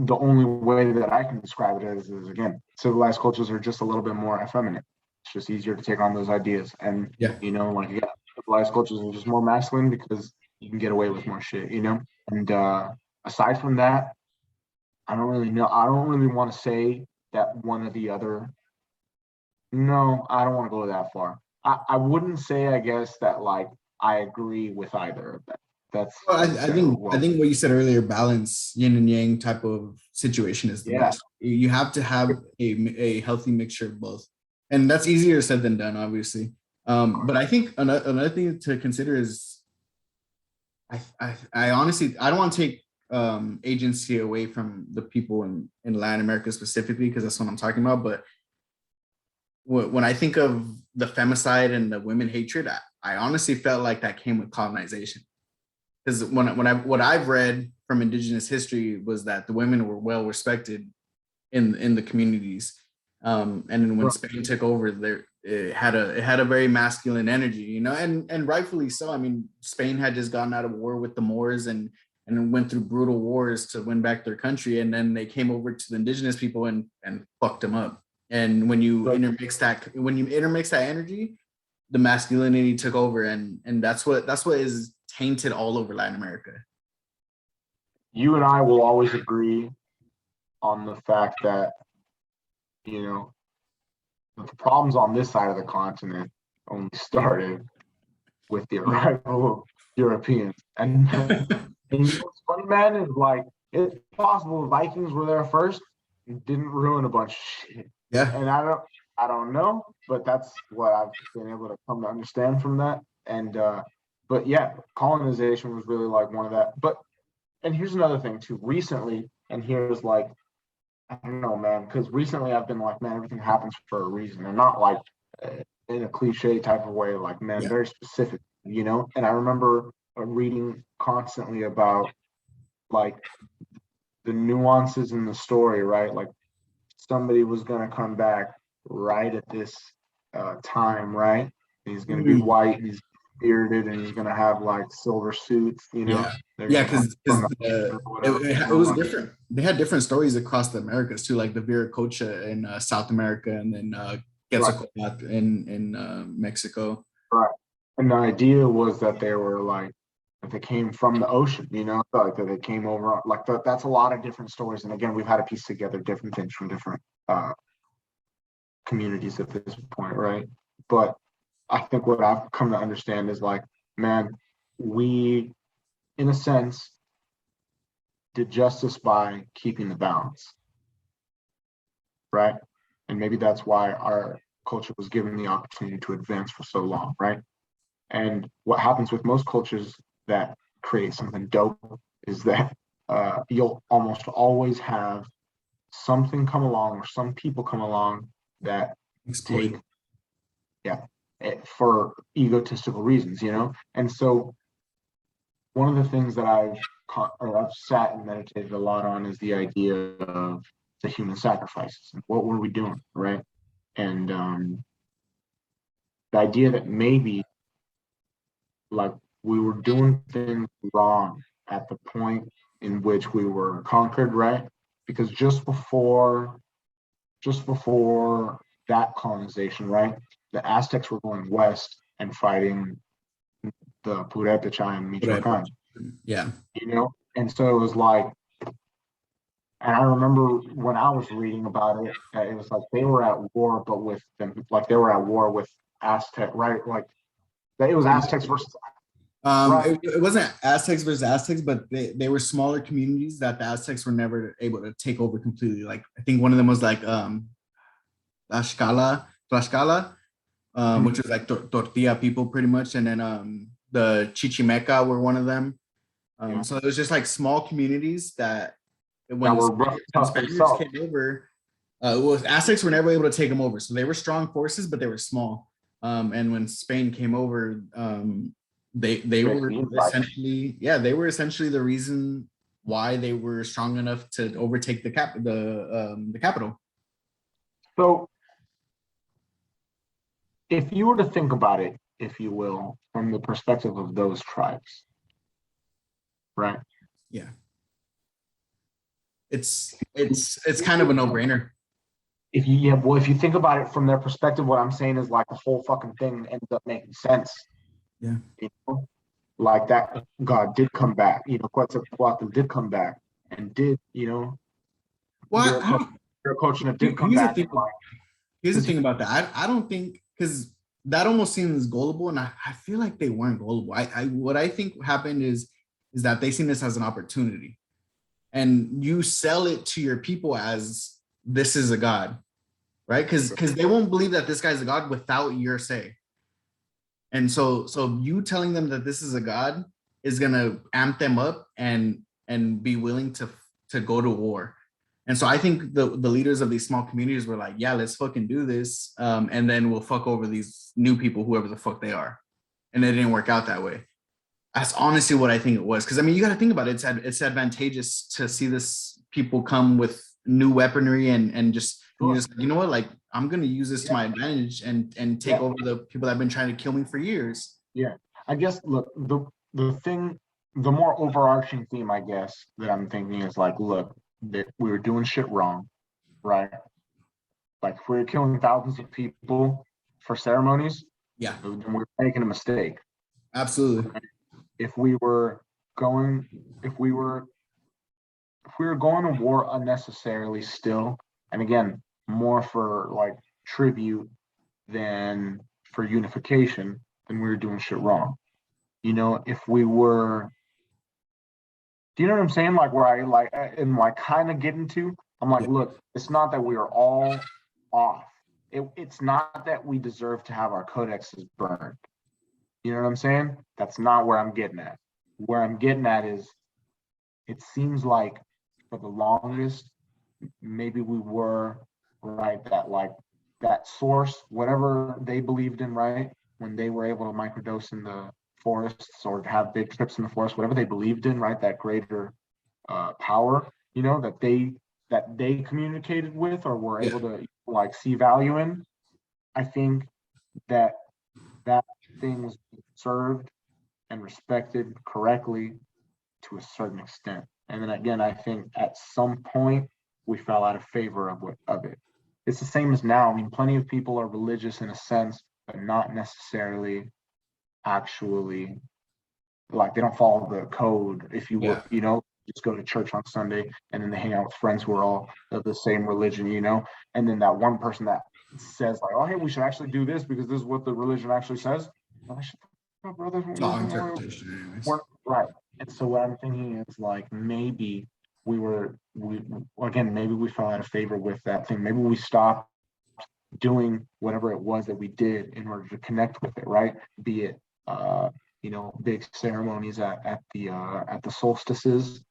Speaker 1: only way that I can describe it is again, civilized cultures are just a little bit more effeminate. It's just easier to take on those ideas. And you know, like again, civilized cultures are just more masculine because you can get away with more shit, you know? And aside from that, I don't really know. I don't really want to say that one or the other. No, I don't want to go that far. I wouldn't say, I guess, that like I agree with either of them. That's
Speaker 2: Well, I think what you said earlier, balance, yin and yang type of situation is the best. You have to have a healthy mixture of both, and that's easier said than done, obviously. But I think another thing to consider is, I honestly I don't want to take agency away from the people in Latin America specifically because that's what I'm talking about. But when I think of the femicide and the women hatred, I honestly felt like that came with colonization. Because what I've read from indigenous history was that the women were well respected in the communities, and then when Spain took over, it had a very masculine energy, you know, and rightfully so. I mean, Spain had just gotten out of war with the Moors and went through brutal wars to win back their country, and then they came over to the indigenous people and fucked them up. And when you intermix that energy, the masculinity took over, and that's what is tainted all over Latin America.
Speaker 1: You and I will always agree on the fact that, you know, the problems on this side of the continent only started with the arrival of Europeans. And what's funny, man, is like it's possible the Vikings were there first and didn't ruin a bunch of shit.
Speaker 2: Yeah.
Speaker 1: And I don't know, but that's what I've been able to come to understand from that. And but yeah, colonization was really like one of that. But and here's another thing too. Recently, and here's like I don't know, man, because recently I've been like, man, everything happens for a reason, and not like in a cliche type of way, like man, very specific, you know. And I remember reading constantly about like the nuances in the story, right? Like somebody was gonna come back right at this time, right? He's gonna be white, he's bearded, and he's gonna have like silver suits, you know.
Speaker 2: Because it was different. They had different stories across the Americas too, like the Viracocha in South America, and then Quetzalcoatl in Mexico.
Speaker 1: Right. And the idea was that they were like that they came from the ocean, you know, like that they came over. Like that's a lot of different stories. And again, we've had to piece together different things from different communities at this point, right? But I think what I've come to understand is like, man, we, in a sense, did justice by keeping the balance, right? And maybe that's why our culture was given the opportunity to advance for so long, right? And what happens with most cultures that create something dope is that you'll almost always have something come along or some people come along that take, for egotistical reasons, you know? And so one of the things that I've sat and meditated a lot on is the idea of the human sacrifices and what were we doing, right? And the idea that maybe like we were doing things wrong at the point in which we were conquered, right? Because just before that colonization, right, the Aztecs were going west and fighting the Purépecha and Michoacán.
Speaker 2: Yeah.
Speaker 1: And so it was like, and I remember when I was reading about it, it was like they were at war, but with them, like they were at war with Aztec, right? Like it was Aztecs versus, right?
Speaker 2: It wasn't Aztecs versus Aztecs, but they were smaller communities that the Aztecs were never able to take over completely. Like I think one of them was like Tlaxcala, which was like tortilla people pretty much, and then the Chichimeca were one of them.
Speaker 1: Yeah.
Speaker 2: So it was just like small communities that
Speaker 1: That were rough,
Speaker 2: when
Speaker 1: tough
Speaker 2: Spaniards
Speaker 1: themselves.
Speaker 2: came over, Aztecs were never able to take them over. So they were strong forces, but they were small. And when Spain came over, they were essentially, yeah, they were essentially the reason why they were strong enough to overtake the capital.
Speaker 1: So if you were to think about it, if you will, from the perspective of those tribes, right?
Speaker 2: Yeah. It's kind of a no-brainer.
Speaker 1: If you think about it from their perspective, what I'm saying is like the whole fucking thing ends up making sense.
Speaker 2: Yeah.
Speaker 1: You know? Like that God did come back, Quetzalcoatl did come back and did,
Speaker 2: Well,
Speaker 1: Viracocha did come
Speaker 2: here's the
Speaker 1: back.
Speaker 2: thing. Here's the thing about that. I don't think, because that almost seems gullible, and I feel like they weren't gullible. What I think happened is that they seen this as an opportunity, and you sell it to your people as this is a god, right? Because they won't believe that this guy's a god without your say. And so you telling them that this is a god is gonna amp them up and be willing to go to war. And so I think the leaders of these small communities were like, yeah, let's fucking do this. And then we'll fuck over these new people, whoever the fuck they are. And it didn't work out that way. That's honestly what I think it was. Because I mean, you got to think about it. It's advantageous to see this people come with new weaponry and just, you know what, like I'm gonna use this to my advantage and take over the people that have been trying to kill me for years.
Speaker 1: Yeah, I guess look, the more overarching theme, I guess, that I'm thinking is like, look, that we were doing shit wrong, right? Like if we were killing thousands of people for ceremonies,
Speaker 2: Yeah,
Speaker 1: then we were making a mistake.
Speaker 2: absolutely.
Speaker 1: Right? If we were going, if we were going to war unnecessarily still, and again, more for like tribute than for unification, then we were doing shit wrong. If we were, do you know what I'm saying? Like where I like am like kind of getting to, I'm like,
Speaker 2: Yeah.
Speaker 1: look, it's not that we are all off. It's not that we deserve to have our codexes burned. You know what I'm saying? That's not where I'm getting at. Where I'm getting at is it seems like for the longest, maybe we were right, that like that source, whatever they believed in, right? When they were able to microdose in the forests or have big trips in the forest, whatever they believed in, right? That greater power, that they communicated with or were able to like see value in. I think that that thing was served and respected correctly to a certain extent. And then again, I think at some point we fell out of favor of it. It's the same as now. I mean, plenty of people are religious in a sense, but not necessarily actually like they don't follow the code, if you will, just go to church on Sunday and then they hang out with friends who are all of the same religion, and then that one person that says like, oh, hey, we should actually do this because this is what the religion actually says. Oh, brother,
Speaker 2: It's all interpretation anyways.
Speaker 1: right. And so what I'm thinking is like maybe we maybe we fell out of favor with that thing. Maybe we stopped doing whatever it was that we did in order to connect with it, right? Be it big ceremonies at the solstices,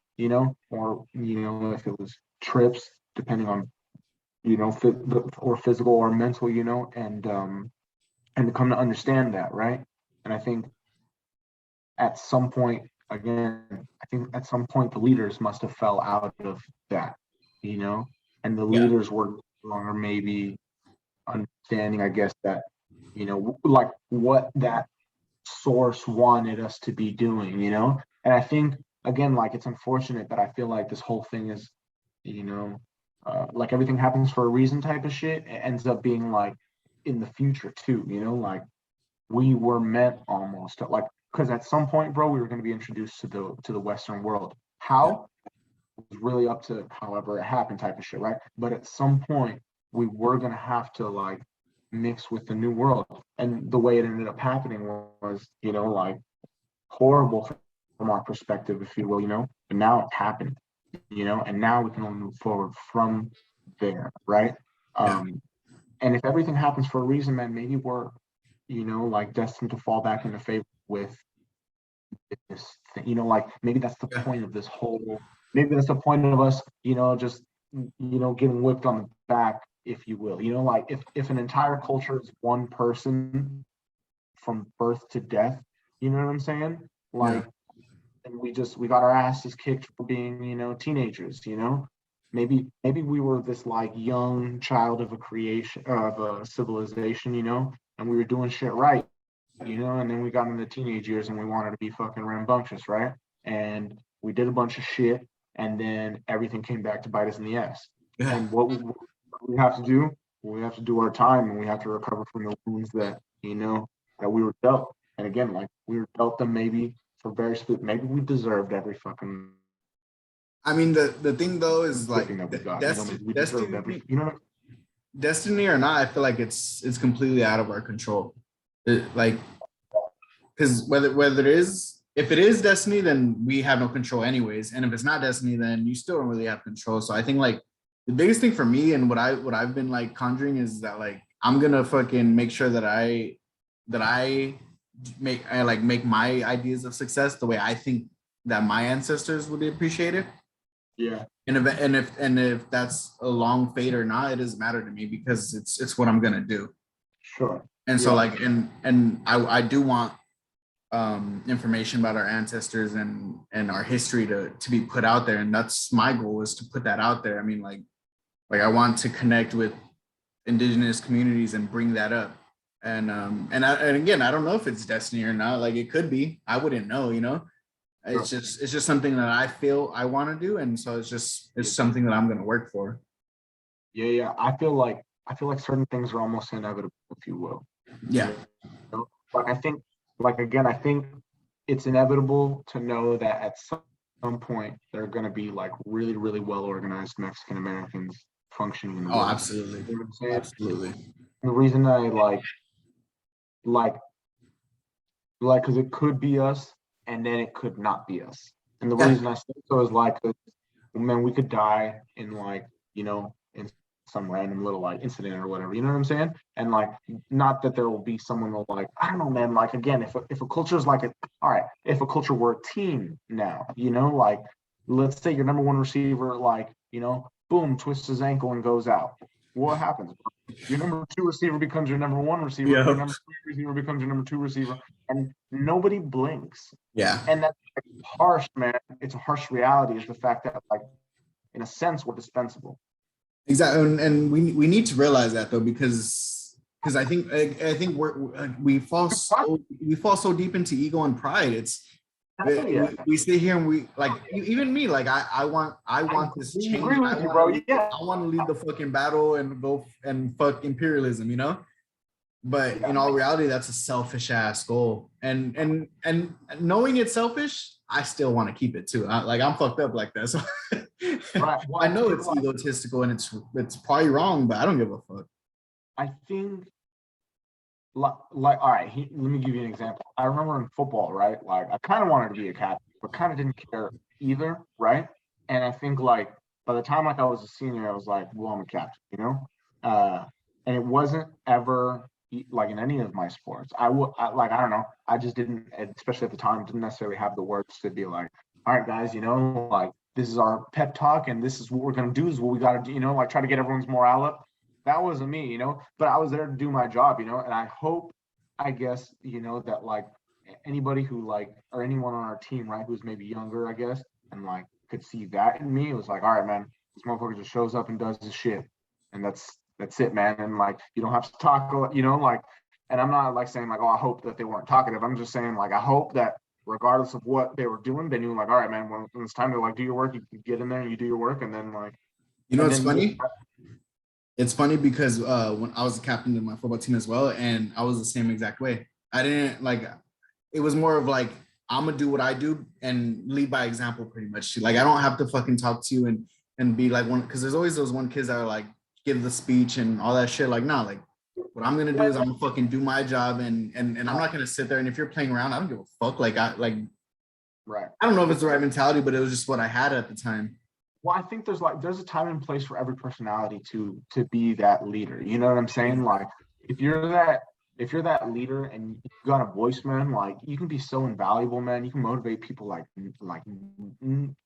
Speaker 1: or if it was trips, depending on or physical or mental, and to come to understand that, right? And I think at some point, again, I think at some point the leaders must have fell out of that, and the leaders were no longer maybe understanding, I guess, that, like what that source wanted us to be doing, and I think again, like it's unfortunate, but I feel like this whole thing is, like everything happens for a reason type of shit. It ends up being like in the future too, like we were meant almost to, like because at some point, bro, we were going to be introduced to the Western world.
Speaker 2: Yeah.
Speaker 1: How was really up to however it happened type of shit, right? But at some point, we were going to have to like mix with the new world. And the way it ended up happening was, like horrible from our perspective, if you will, but now it's happened, and now we can only move forward from there, right?
Speaker 2: Yeah.
Speaker 1: And if everything happens for a reason, man, maybe we're, like destined to fall back into favor with this thing, like maybe that's the
Speaker 2: Yeah.
Speaker 1: point of this whole, maybe that's the point of us, just, getting whipped on the back, if you will, like if an entire culture is one person from birth to death, you know what I'm saying?
Speaker 2: Yeah.
Speaker 1: Like, and we got our asses kicked for being, teenagers, maybe we were this like young child of a creation of a civilization, and we were doing shit right, and then we got into the teenage years and we wanted to be fucking rambunctious, right? And we did a bunch of shit, and then everything came back to bite us in the ass.
Speaker 2: Yeah.
Speaker 1: And what we have to do, we have to do our time, and we have to recover from the wounds that, that we were dealt. And again, like we were dealt them maybe for very maybe we deserved every fucking
Speaker 2: I mean, the thing though is like
Speaker 1: thing that we got.
Speaker 2: destiny,
Speaker 1: Maybe we deserved every,
Speaker 2: destiny or not, I feel like it's completely out of our control. Like, because whether it is, if it is destiny, then we have no control anyways, and if it's not destiny, then you still don't really have control. So I think like the biggest thing for me and what I've been like conjuring is that like I'm gonna fucking make sure that I make my ideas of success the way I think that my ancestors would appreciate it.
Speaker 1: yeah,
Speaker 2: And if that's a long fade or not, it doesn't matter to me because it's what I'm gonna do.
Speaker 1: sure.
Speaker 2: And so
Speaker 1: Yeah.
Speaker 2: like and I do want information about our ancestors and our history to be put out there, and that's my goal, is to put that out there. I mean, like I want to connect with indigenous communities and bring that up. And again, I don't know if it's destiny or not. Like it could be. I wouldn't know, It's just something that I feel I want to do, and so it's something that I'm going to work for.
Speaker 1: Yeah. I feel like certain things are almost inevitable, if you will.
Speaker 2: Yeah.
Speaker 1: Like I think, like again, I think it's inevitable to know that at some point there are going to be like really, really well organized Mexican Americans functioning in the
Speaker 2: Oh,
Speaker 1: world.
Speaker 2: absolutely.
Speaker 1: You know what I'm saying?
Speaker 2: Absolutely.
Speaker 1: The reason I like, because it could be us, and then it could not be us. And the
Speaker 2: Yeah.
Speaker 1: reason I say so is like, man, we could die in like, in some random little like incident or whatever, you know what I'm saying? And like, not that there will be someone will like, I don't know, man, like again, if a culture is like all right, if a culture were a team now, like let's say your number one receiver, like, boom, twists his ankle and goes out. What happens? Your number two receiver becomes your number one receiver.
Speaker 2: Yeah.
Speaker 1: Your number three receiver becomes your number two receiver, and nobody blinks.
Speaker 2: Yeah.
Speaker 1: And that's like, harsh, man. It's a harsh reality. Is the fact that, like, in a sense, we're dispensable.
Speaker 2: Exactly. And we need to realize that though, because I think we fall so deep into ego and pride. It's we sit here and we like, even me, like I want this change.
Speaker 1: Agree with you, bro. Yeah.
Speaker 2: I want to lead the fucking battle and go and fuck imperialism, But in all reality, that's a selfish ass goal. And knowing it's selfish, I still want to keep it too. I'm fucked up like that. So
Speaker 1: Right. Well,
Speaker 2: I know it's egotistical and it's probably wrong, but I don't give a fuck.
Speaker 1: I think, all right, let me give you an example. I remember in football, right? Like, I kind of wanted to be a captain, but kind of didn't care either, right? And I think, like, by the time like I was a senior, I was like, well, I'm a captain, and it wasn't ever like in any of my sports. I don't know. I just didn't, especially at the time, didn't necessarily have the words to be like, all right, guys, like this is our pep talk, and this is what we're gonna do. Is what we got to do. Like try to get everyone's morale up. That wasn't me, but I was there to do my job, and I hope, I guess, that like anybody who like, or anyone on our team, right, who's maybe younger, I guess, and like could see that in me. It was like, all right, man, this motherfucker just shows up and does his shit, and that's it, man. And like, you don't have to talk, like, and I'm not like saying like, oh, I hope that they weren't talkative. I'm just saying like, I hope that regardless of what they were doing, they knew like, all right, man, when it's time to like do your work, you get in there and you do your work, and then like,
Speaker 2: it's funny. It's funny because when I was a captain of my football team as well, and I was the same exact way. I didn't like, it was more of like, I'm gonna do what I do and lead by example, pretty much. Like, I don't have to fucking talk to you and be like one, because there's always those one kids that are like, give the speech and all that shit. Like, nah, like what I'm gonna do is I'm gonna fucking do my job, and I'm not gonna sit there. And if you're playing around, I don't give a fuck. Like,
Speaker 1: Right.
Speaker 2: I don't know if it's the right mentality, but it was just what I had at the time.
Speaker 1: Well, I think there's a time and place for every personality to be that leader. You know what I'm saying? Like if you're that if you're that leader and you got a voice, man, like you can be so invaluable, man. You can motivate people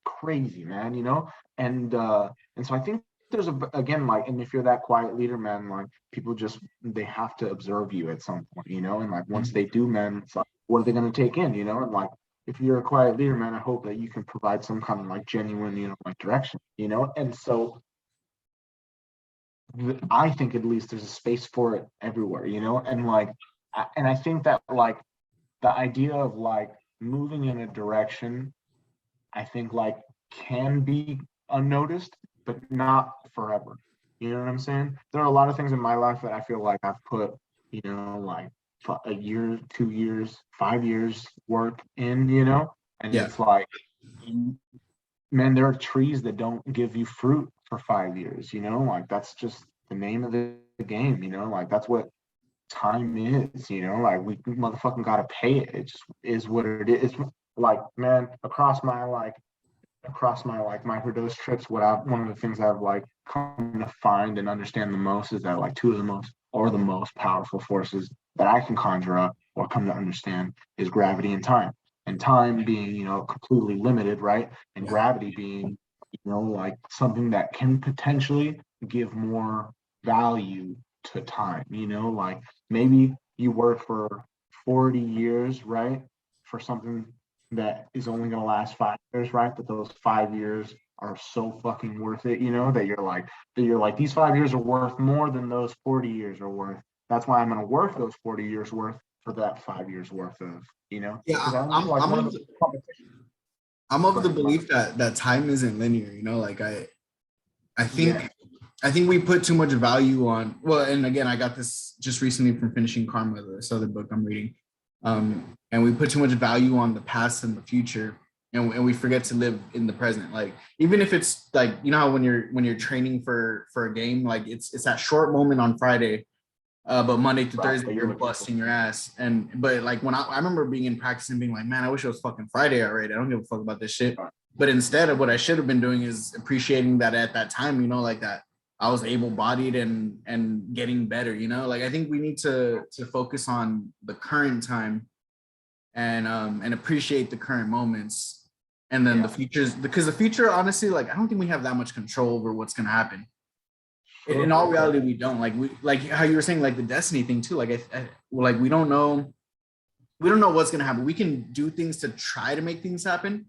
Speaker 1: crazy, man. You know, and so I think there's again like, and if you're that quiet leader, man, like people just they have to observe you at some point, you know, and like once they do, man, it's like what are they going to take in, you know, and like if you're a quiet leader, man, I hope that you can provide some kind of like genuine, you know, like direction, you know? And so I think at least there's a space for it everywhere, you know? And like, and I think that like the idea of like moving in a direction, I think like can be unnoticed, but not forever. You know what I'm saying? There are a lot of things in my life that I feel like I've put, you know, like a year, 2 years, 5 years work in, you know, and
Speaker 2: Yeah.
Speaker 1: it's like, man, there are trees that don't give you fruit for 5 years, you know, like that's just the name of the game, you know, like that's what time is, you know, like we motherfucking gotta pay it. It just is what it is. It's like, man, across my like microdose trips, one of the things I've like come to find and understand the most is that like two of the most powerful forces that I can conjure up or come to understand is gravity and time. And time being, you know, completely limited, right? And
Speaker 2: Yeah.
Speaker 1: gravity being, you know, like something that can potentially give more value to time, you know, like maybe you work for 40 years, right? For something that is only going to last 5 years, right? But those 5 years are so fucking worth it, you know, that you're like these 5 years are worth more than those 40 years are worth. That's why I'm going to work those 40 years worth for that 5 years worth of, you know,
Speaker 2: Yeah.
Speaker 1: because I like one of the competition.
Speaker 2: I'm of the
Speaker 1: Ahead,
Speaker 2: belief that time isn't linear, you know, like I
Speaker 1: yeah,
Speaker 2: think we put too much value on, well, and again, I got this just recently from finishing Karma, this other book I'm reading. And we put too much value on the past and the future, and we forget to live in the present. Like even if it's like, you know how when you're training for a game, like it's that short moment on Friday, but Monday to
Speaker 1: right.
Speaker 2: Thursday
Speaker 1: But you're
Speaker 2: you're
Speaker 1: looking for
Speaker 2: busting your ass. But like when I remember being in practice and being like, man, I wish it was fucking Friday already. I don't give a fuck about this shit. But instead of what I should have been doing is appreciating that at that time, you know, like that I was able-bodied and getting better, you know. Like I think we need to focus on the current time and appreciate the current moments. And then the futures, because the future, honestly, like I don't think we have that much control over what's gonna happen. In all
Speaker 1: sure.
Speaker 2: reality, we don't. Like like how you were saying, like the destiny thing too. Like like we don't know what's gonna happen. We can do things to try to make things happen,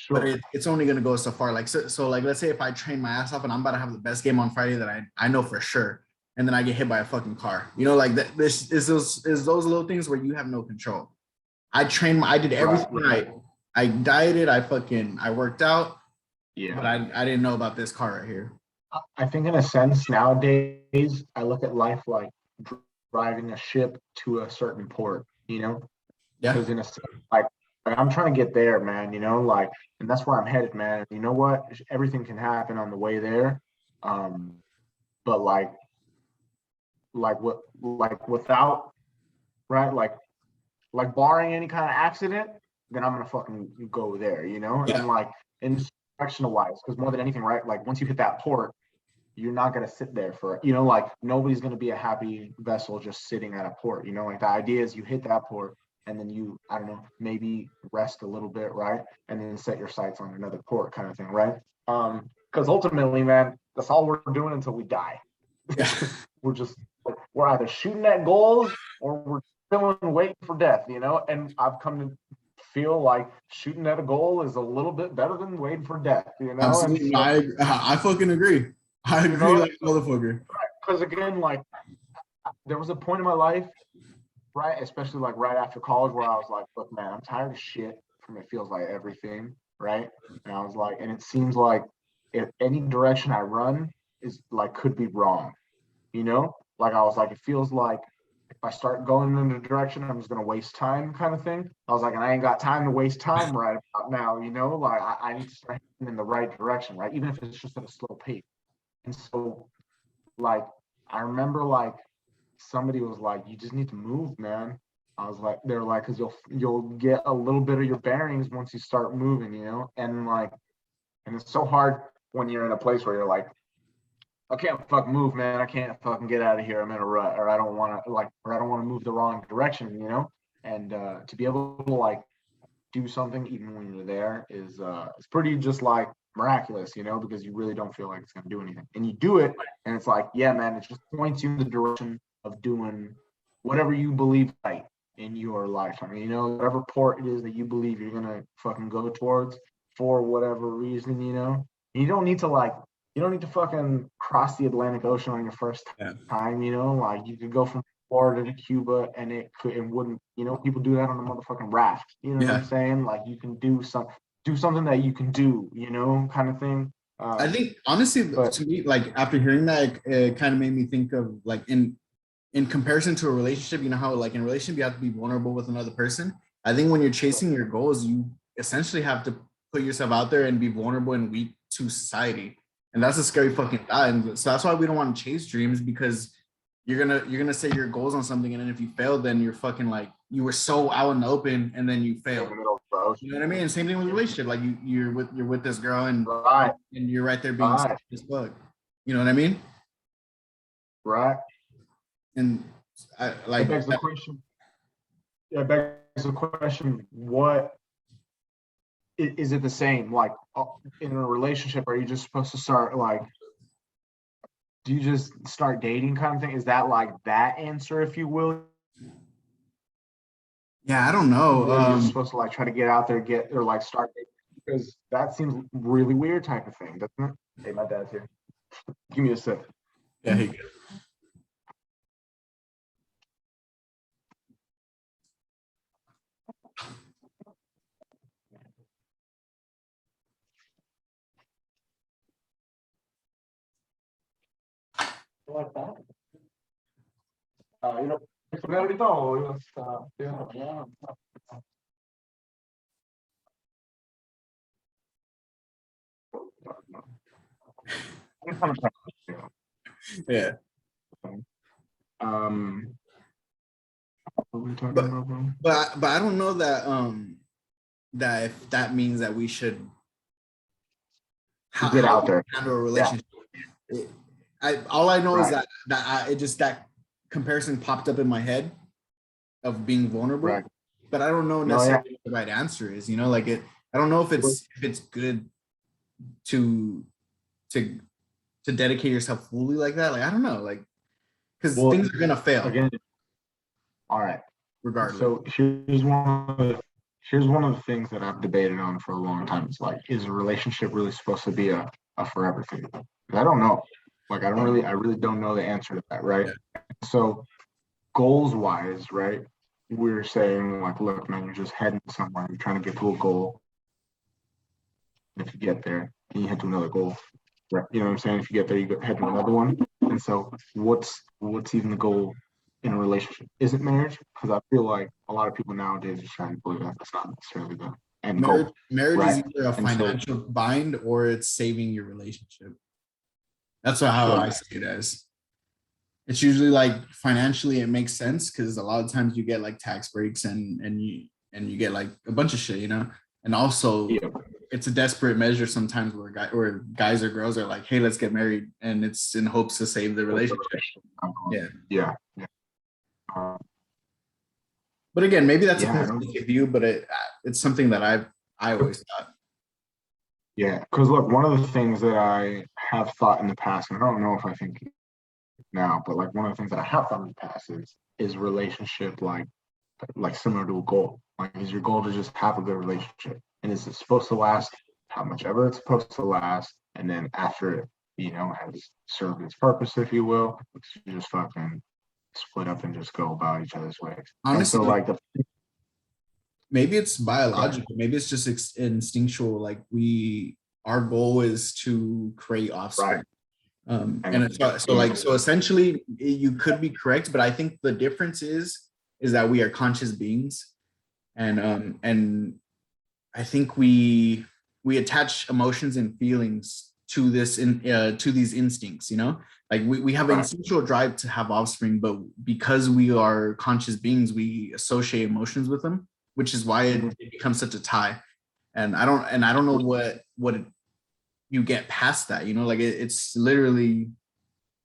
Speaker 2: but
Speaker 1: Sure.
Speaker 2: it's only gonna go so far. Like so like let's say if I train my ass off and I'm about to have the best game on Friday that I know for sure, and then I get hit by a fucking car. You know, like that. This is those little things where you have no control. I did
Speaker 1: Right.
Speaker 2: everything right. I dieted. I worked out, but
Speaker 1: Yeah.
Speaker 2: I didn't know about this car right here.
Speaker 1: I think in a sense nowadays I look at life like driving a ship to a certain port, you know,
Speaker 2: Yeah.
Speaker 1: because in a sense, like I'm trying to get there, man, you know, like, and that's where I'm headed, man. You know what? Everything can happen on the way there. Um, but like without, right? Like barring any kind of accident, then I'm gonna fucking go there, you know?
Speaker 2: Yeah.
Speaker 1: And like in directional wise, because more than anything, right? Like once you hit that port, you're not going to sit there for, you know, like nobody's going to be a happy vessel just sitting at a port, you know, like the idea is you hit that port and then you, I don't know, maybe rest a little bit, right? And then set your sights on another port kind of thing, right? Because ultimately, man, that's all we're doing until we die.
Speaker 2: Yeah.
Speaker 1: We're either shooting at goals or we're chilling waiting for death, you know? And I've come to feel like shooting at a goal is a little bit better than waiting for death, you know? And
Speaker 2: Absolutely.
Speaker 1: so,
Speaker 2: I fucking agree. I
Speaker 1: you
Speaker 2: agree
Speaker 1: know,
Speaker 2: like a motherfucker.
Speaker 1: because again, like there was a point in my life, right, especially like right after college, where I was like, look, man, I'm tired of shit from it feels like everything, right? And I was like, and it seems like if any direction I run is like could be wrong, you know? Like I was like, if I start going in a direction, I'm just gonna waste time kind of thing. I was like, and I ain't got time to waste time right about now, like I need to start heading in the right direction, right? Even if it's just at a slow pace. And so like I remember like somebody was like, you just need to move, man. I was like, they're like, because you'll get a little bit of your bearings once you start moving, and like, and it's so hard when you're in a place where you're like, I can't fucking move, man. I can't fucking get out of here. I'm in a rut, or I don't want to or I don't want to move the wrong direction, And to be able to like do something even when you're there is it's pretty just like miraculous, because you really don't feel like it's gonna do anything, and you do it, and it's like, yeah, man, it just points you in the direction of doing whatever you believe right in your life. I mean, whatever port it is that you believe you're gonna fucking go towards for whatever reason, you don't need to fucking cross the Atlantic Ocean on your first time, like you could go from Florida to Cuba and it wouldn't, people do that on a motherfucking raft. You know what I'm saying? Like you can do something that you can do, kind of thing.
Speaker 2: I think honestly, to me, like after hearing that, it kind of made me think of like in comparison to a relationship, how like in a relationship you have to be vulnerable with another person. I think when you're chasing your goals, you essentially have to put yourself out there and be vulnerable and weak to society. And that's a scary fucking thought. And so that's why we don't want to chase dreams, because you're gonna say your goals on something, and then if you fail, then you're fucking like you were so out in the open and then you fail. You know what I mean? And same thing with a relationship. Like you're with this girl and you're right there being selfish as fuck. You know what I mean?
Speaker 1: Right.
Speaker 2: And I like
Speaker 1: it begs the question. It begs the question: what is it the same? Like in a relationship, are you just supposed to start like? Do you just start dating kind of thing? Is that like that answer, if you will?
Speaker 2: Yeah, I don't know.
Speaker 1: You're supposed to like try to get out there, or like start dating, because that seems really weird type of thing, doesn't it? Hey, my dad's here. Give me a sec.
Speaker 2: Yeah, he good.
Speaker 1: Like that. Personalità o io sta.
Speaker 2: Yeah.
Speaker 1: What were we talking about, bro?
Speaker 2: But I don't know that that if that means that we should
Speaker 1: get out there,
Speaker 2: handle a relationship. Yeah. All I know is that that comparison popped up in my head of being vulnerable, but I don't know necessarily what the right answer is. Like I don't know if it's good to dedicate yourself fully like that. Like I don't know, like because things are gonna fail
Speaker 1: again. All right,
Speaker 2: regardless.
Speaker 1: So here's one of the things that I've debated on for a long time. It's like, is a relationship really supposed to be a forever thing? I don't know. Like I really don't know the answer to that, right? Yeah. So goals wise, right? We're saying like, look, man, you're just heading somewhere. You're trying to get to a goal. If you get there, then you head to another goal. Right? You know what I'm saying? If you get there, you head to another one. And so what's even the goal in a relationship? Is it marriage? Because I feel like a lot of people nowadays are trying to believe that that's not necessarily the end goal.
Speaker 2: Marriage is either a financial bind or it's saving your relationship. That's how I see it as. It's usually like financially it makes sense because a lot of times you get like tax breaks and you get like a bunch of shit, and also it's a desperate measure sometimes where guys or girls are like, hey, let's get married, and it's in hopes to save the relationship.
Speaker 1: Yeah.
Speaker 2: But again, maybe that's a pessimistic view, but it's something that I always thought.
Speaker 1: Yeah, because look, one of the things that I have thought in the past, and I don't know if I think now, but like one of the things that I have thought in the past is relationship like similar to a goal. Like, is your goal to just have a good relationship, and is it supposed to last how much ever it's supposed to last, and then after it, has served its purpose, if you will, you just fucking split up and just go about each other's ways.
Speaker 2: Honestly,
Speaker 1: and so like
Speaker 2: maybe it's biological, maybe it's just instinctual. Like our goal is to create offspring. Right. So essentially you could be correct, but I think the difference is that we are conscious beings, and I think we attach emotions and feelings to to these instincts, like we have an instinctual drive to have offspring, but because we are conscious beings, we associate emotions with them, which is why it becomes such a tie. And I don't know what you get past that, like it's literally,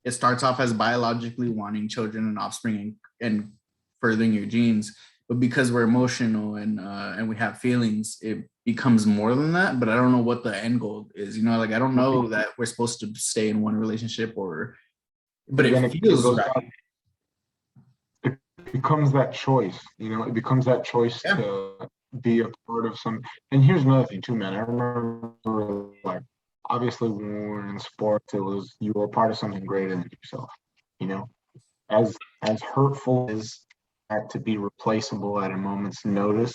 Speaker 2: it starts off as biologically wanting children and offspring and furthering your genes, but because we're emotional and we have feelings, it becomes more than that. But I don't know what the end goal is, like I don't know that we're supposed to stay in one relationship, but it feels right.
Speaker 1: It becomes that choice, it becomes that choice to be a part of some. And here's another thing too, man. I remember, like, obviously when we were in sports, it was you were a part of something greater than yourself, as hurtful as that to be replaceable at a moment's notice,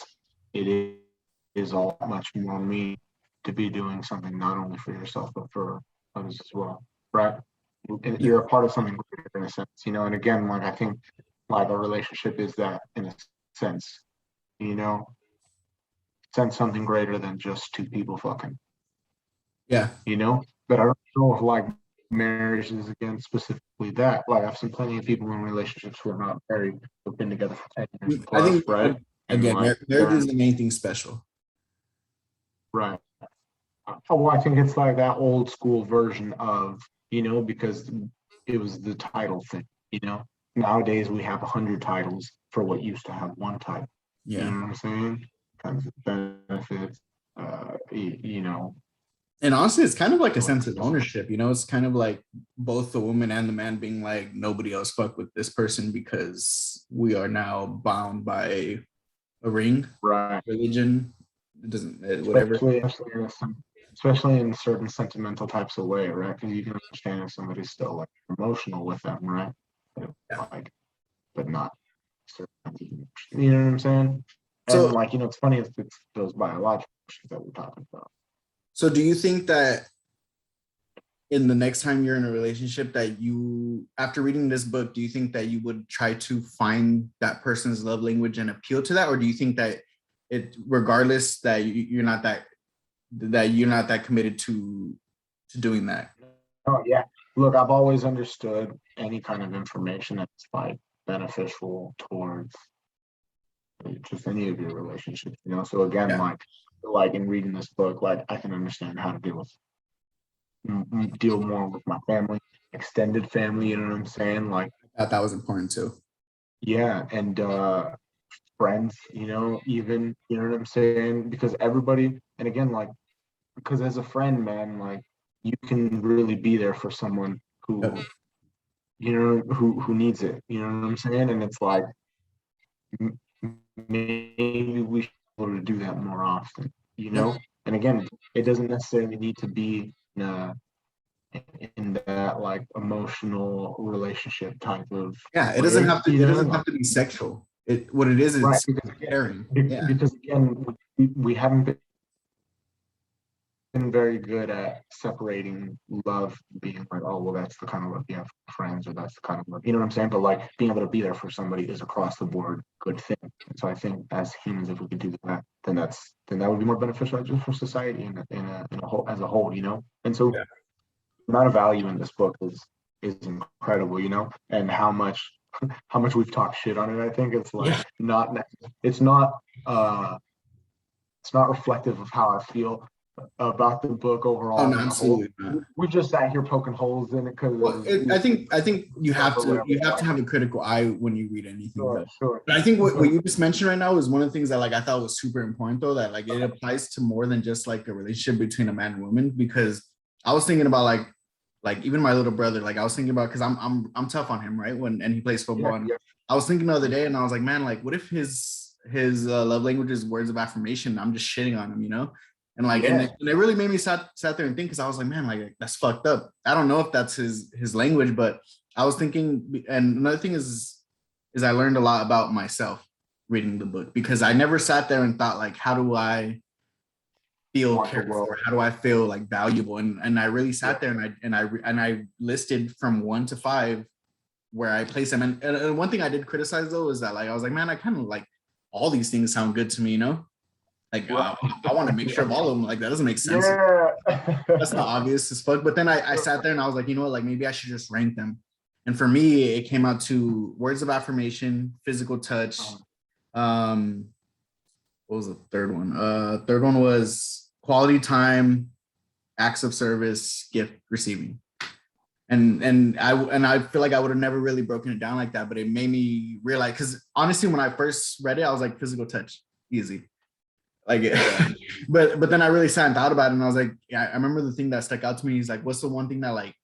Speaker 1: it is all much more mean to be doing something not only for yourself but for others as well, right? You're a part of something greater in a sense, and again, like I think like a relationship is that in a sense, you know sense something greater than just two people fucking,
Speaker 2: Yeah.
Speaker 1: But I don't know if like marriage is again specifically that. Like I've seen plenty of people in relationships who are not married, who've been together for 10 years
Speaker 2: I
Speaker 1: plus,
Speaker 2: think
Speaker 1: right?
Speaker 2: again, marriage isn't anything special.
Speaker 1: Right. Well, I think it's like that old school version of, because it was the title thing, Nowadays we have 100 titles for what used to have one title.
Speaker 2: Yeah.
Speaker 1: You know what I'm saying? Kinds of benefits,
Speaker 2: And honestly, it's kind of like a sense of ownership, it's kind of like both the woman and the man being like, nobody else fuck with this person because we are now bound by a ring,
Speaker 1: right?
Speaker 2: Religion, it doesn't, whatever.
Speaker 1: Especially in certain sentimental types of way, right? Because you can understand if somebody's still like emotional with them, right?
Speaker 2: Yeah.
Speaker 1: Like, but not certain, you know what I'm saying?
Speaker 2: So,
Speaker 1: and like, it's funny, it's those biological issues that we're talking about.
Speaker 2: So do you think that in the next time you're in a relationship that you, after reading this book, do you think that you would try to find that person's love language and appeal to that? Or do you think that regardless that you're not that committed to doing that?
Speaker 1: Oh yeah. Look, I've always understood any kind of information that's like beneficial towards just any of your relationships, So again,
Speaker 2: Yeah.
Speaker 1: like in reading this book, like I can understand how to deal more with my family, extended family, you know what I'm saying? Like
Speaker 2: I thought that was important too.
Speaker 1: yeah, and friends, even, you know what I'm saying? Because everybody, and again, like because as a friend, man, like you can really be there for someone who,
Speaker 2: Yep.
Speaker 1: who needs it. You know what I'm saying? And it's like maybe we should be able to do that more often.
Speaker 2: Yep.
Speaker 1: And again, it doesn't necessarily need to be in that like emotional relationship type of
Speaker 2: Yeah, it doesn't
Speaker 1: way.
Speaker 2: have to. It doesn't have to be sexual. What it is,
Speaker 1: Right?
Speaker 2: it's caring. Yeah.
Speaker 1: Because again, we haven't been very good at separating love, being like, oh well, that's the kind of love you have for friends, or that's the kind of love, you know what I'm saying? But like being able to be there for somebody is across the board good thing. And so I think as humans, if we could do that, then that would be more beneficial just for society in a whole as a whole, And so
Speaker 2: Yeah.
Speaker 1: the amount of value in this book is incredible, and how much we've talked shit on it. I think it's like it's not uh it's not reflective of how I feel about the book
Speaker 2: Oh
Speaker 1: overall
Speaker 2: no,
Speaker 1: as a whole.
Speaker 2: absolutely not.
Speaker 1: We just sat here poking holes in it because
Speaker 2: Well, I think you have to have a critical eye when you read anything.
Speaker 1: Sure.
Speaker 2: But I think what you just mentioned right now is one of the things that like I thought was super important though, that like it applies to more than just like a relationship between a man and woman, because I was thinking about like even my little brother, like I was thinking about, because I'm tough on him, right? And he plays football. And I was thinking the other day and I was like, man, like what if his love language is words of affirmation? I'm just shitting on him, And like, and it really made me sat there and think, because I was like, man, like that's fucked up. I don't know if that's his language, but I was thinking, and another thing is I learned a lot about myself reading the book, because I never sat there and thought like, how do I feel
Speaker 1: want the
Speaker 2: cared
Speaker 1: world.
Speaker 2: for? How do I feel like valuable? And I really sat there and I listed from 1 to 5 where I place them. And one thing I did criticize though is that like I was like, man, I kind of like all these things sound good to me, you know? Like I want to make sure of all of them. Like that doesn't make sense.
Speaker 1: Yeah.
Speaker 2: That's not obvious as fuck. But then I sat there and I was like, you know what? Like maybe I should just rank them. And for me, it came out to words of affirmation, physical touch. What was the third one? Third one was quality time, acts of service, gift receiving. And I feel like I would have never really broken it down like that, but it made me realize, because honestly, when I first read it, I was like, physical touch, easy. Like, but then I really sat and thought about it, and I was like, yeah, I remember the thing that stuck out to me is like, what's the one thing that like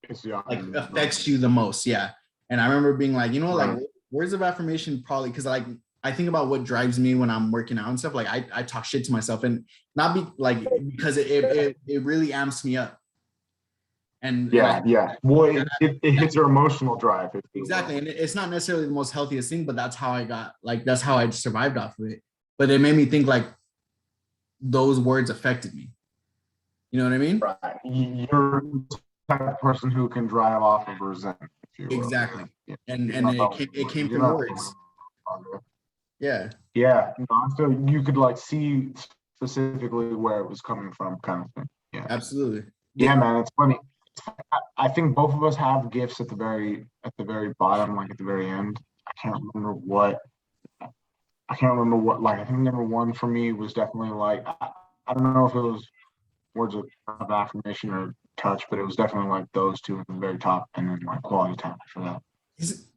Speaker 2: affects you the most? Yeah. And I remember being like, you know, like words of affirmation probably, because like I think about what drives me when I'm working out and stuff. Like I talk shit to myself, and not be like, because it really amps me up. And
Speaker 1: well, it hits your emotional drive.
Speaker 2: Exactly. And it's not necessarily the most healthiest thing, but that's how that's how I survived off of it. But it made me think like those words affected me. You know what I mean?
Speaker 1: Right. You're the type of person who can drive off of resentment.
Speaker 2: Exactly. Yeah. And it came through words. Yeah.
Speaker 1: Yeah. So you could like see specifically where it was coming from, kind of thing. Yeah.
Speaker 2: Absolutely.
Speaker 1: Yeah, man. It's funny. I think both of us have gifts at the very bottom, like at the very end. I can't remember what. Like I think number one for me was definitely like I don't know if it was words of affirmation or touch, but it was definitely like those two at the very top, and then like quality time for that.